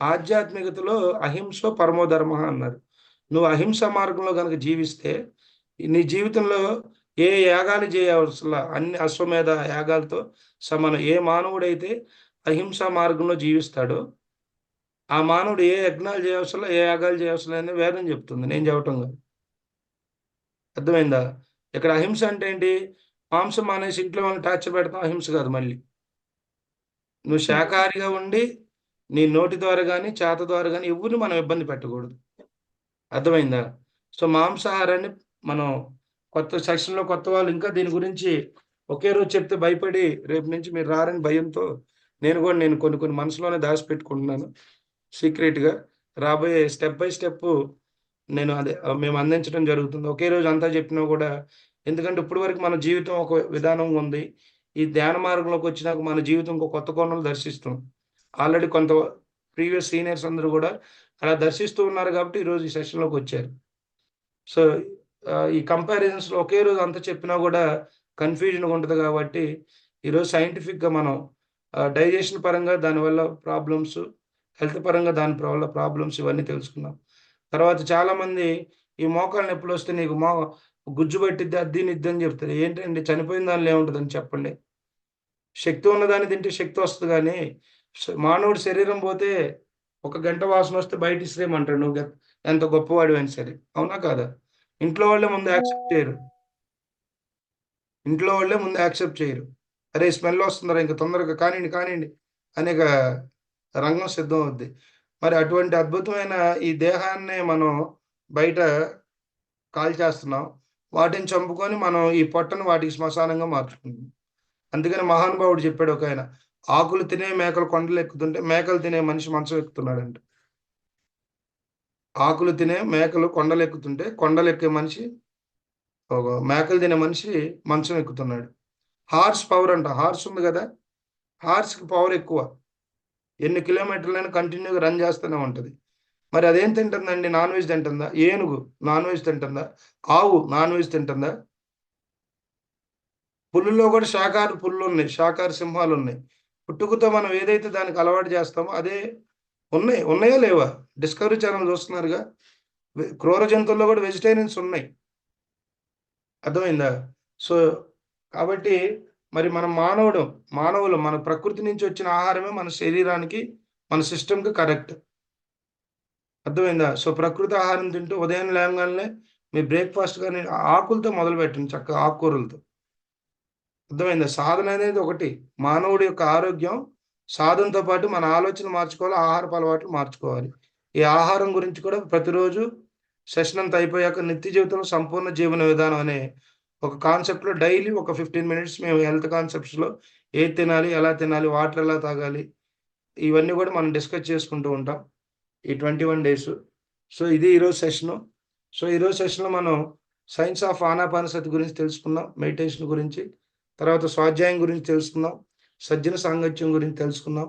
ఆధ్యాత్మికతలో అహింసో పరమో ధర్మ అన్నారు. నువ్వు అహింస మార్గంలో కనుక జీవిస్తే నీ జీవితంలో ఏ యాగాలు చేయవలసిన అన్ని అశ్వమేధ యాగాలతో సమానం. ఏ మానవుడైతే అహింస మార్గంలో జీవిస్తాడో ఆ మానవుడు ఏ యజ్ఞాలు చేయవలసిన, ఏ యాగాలు చేయవలసిన అని వేదం చెప్తుంది, నేను చెప్పటం కాదు. అర్థమైందా? ఇక్కడ అహింస అంటే ఏంటి? మాంసం మానేసి ఇంట్లో వాళ్ళని టార్చర్ పెడతాం అహింస కాదు. మళ్ళీ నువ్వు శాకాహారిగా ఉండి నీ నోటి ద్వారా కానీ చేత ద్వారా కానీ ఎవరిని మనం ఇబ్బంది పెట్టకూడదు. అర్థమైందా? సో మాంసాహారాన్ని మనం కొత్త సెక్షన్లో కొత్త వాళ్ళు ఇంకా దీని గురించి ఒకే రోజు చెప్తే భయపడి రేపు నుంచి మీరు రారని భయంతో నేను కొన్ని మనసులోనే దాచిపెట్టుకుంటున్నాను సీక్రెట్గా. రాబోయే స్టెప్ బై స్టెప్ మేము అందించడం జరుగుతుంది. ఒకే రోజు అంతా చెప్పినా కూడా, ఎందుకంటే ఇప్పటి వరకు మన జీవితం ఒక విధానంగా ఉంది. ఈ ధ్యాన మార్గంలోకి వచ్చినాక మన జీవితం ఒక కొత్త కోణంలో దర్శిస్తున్నాం. ఆల్రెడీ కొంత ప్రీవియస్ సీనియర్స్ అందరూ కూడా అలా దర్శిస్తూ ఉన్నారు కాబట్టి ఈరోజు ఈ సెషన్లోకి వచ్చారు. సో ఈ కంపారిజన్స్లో ఒకే రోజు అంత చెప్పినా కూడా కన్ఫ్యూజన్గా ఉంటుంది కాబట్టి ఈరోజు సైంటిఫిక్గా మనం డైజెషన్ పరంగా దానివల్ల ప్రాబ్లమ్స్, హెల్త్ పరంగా దాని వల్ల ప్రాబ్లమ్స్ ఇవన్నీ తెలుసుకున్నాం. తర్వాత చాలామంది ఈ మోకాలు నొప్పులు వస్తే నీకు గుజ్జు పట్టిద్ది, అద్దినిద్ది అని చెప్తారు. ఏంటండి, చనిపోయిన దానిలో ఏముంటుందని చెప్పండి. శక్తి ఉన్నదాన్ని తింటే శక్తి వస్తుంది, కానీ మానవుడి శరీరం పోతే 1 గంట వాసన వస్తే బయట ఇసిరేయమంటాడు, నువ్వు ఎంత గొప్పవాడు అని సరే. అవునా కాదా? ఇంట్లో వాళ్ళే ముందు యాక్సెప్ట్ చేయరు. అరే స్మెల్ వస్తుందా, ఇంకా తొందరగా కానివ్వండి అనేక రంగం సిద్ధం అవుద్ది. మరి అటువంటి అద్భుతమైన ఈ దేహాన్ని మనం బయట కాల్చేస్తున్నాం. వాటిని చంపుకొని మనం ఈ పొట్టను వాటికి శ్మశానంగా మార్చుకుంటున్నాం. అందుకని మహానుభావుడు చెప్పాడు ఒక ఆయన, ఆకులు తినే మేకలు కొండలు ఎక్కుతుంటే మేకలు తినే మనిషి మంచం ఎక్కుతున్నాడంట. ఆకులు తినే మేకలు కొండలు ఎక్కుతుంటే కొండలు ఎక్కే మనిషి, మేకలు తినే మనిషి మంచం ఎక్కుతున్నాడు. హార్స్ పవర్ అంట. హార్స్ ఉంది కదా, హార్స్కి పవర్ ఎక్కువ. ఎన్ని కిలోమీటర్లైనా కంటిన్యూగా రన్ చేస్తూనే ఉంటుంది. మరి అదేం తింటుందండి? Non veg తింటుందా? ఏనుగు నాన్ వెజ్ తింటుందా? ఆవు నాన్ వెజ్ తింటుందా? పులుల్లో కూడా శాకాహార పుల్లు ఉన్నాయి, శాకాహార సింహాలు ఉన్నాయి. పుట్టుకతో మనం ఏదైతే దానికి అలవాటు చేస్తామో అదే ఉన్నాయా లేవా? డిస్కవరీ ఛానల్ చూస్తున్నారుగా, క్రూర జంతువుల్లో కూడా వెజిటేరియన్స్ ఉన్నాయి. అర్థమైందా? సో కాబట్టి మరి మన మానవులు మన ప్రకృతి నుంచి వచ్చిన ఆహారమే మన శరీరానికి, మన సిస్టమ్కి కరెక్ట్. అర్థమైందా? సో ప్రకృతి ఆహారం తింటూ ఉదయం లేవగానే మీ బ్రేక్ఫాస్ట్ కానీ ఆకులతో మొదలు పెట్టండి, చక్కగా ఆకుకూరలతో. అర్థమైందా? సాధన అనేది ఒకటి. మానవుడి యొక్క ఆరోగ్యం సాధనతో పాటు మన ఆలోచన మార్చుకోవాలి, ఆహారపు అలవాట్లు మార్చుకోవాలి. ఈ ఆహారం గురించి కూడా ప్రతిరోజు సెషన్ అంతా అయిపోయాక నిత్య జీవితంలో సంపూర్ణ జీవన విధానం అనే ఒక కాన్సెప్ట్లో డైలీ ఒక 15 మినిట్స్ మేము హెల్త్ కాన్సెప్ట్స్లో ఏది తినాలి, ఎలా తినాలి, వాటర్ ఎలా తాగాలి, ఇవన్నీ కూడా మనం డిస్కస్ చేసుకుంటూ ఉంటాం ఈ 21 డేస్. సో ఇది ఈరోజు సెషను. సో ఈరోజు సెషన్లో మనం సైన్స్ ఆఫ్ ఆనాపానసతి గురించి తెలుసుకున్నాం, మెడిటేషన్ గురించి, తర్వాత స్వాధ్యాయం గురించి తెలుసుకున్నాం, సజ్జన సాంగత్యం గురించి తెలుసుకున్నాం.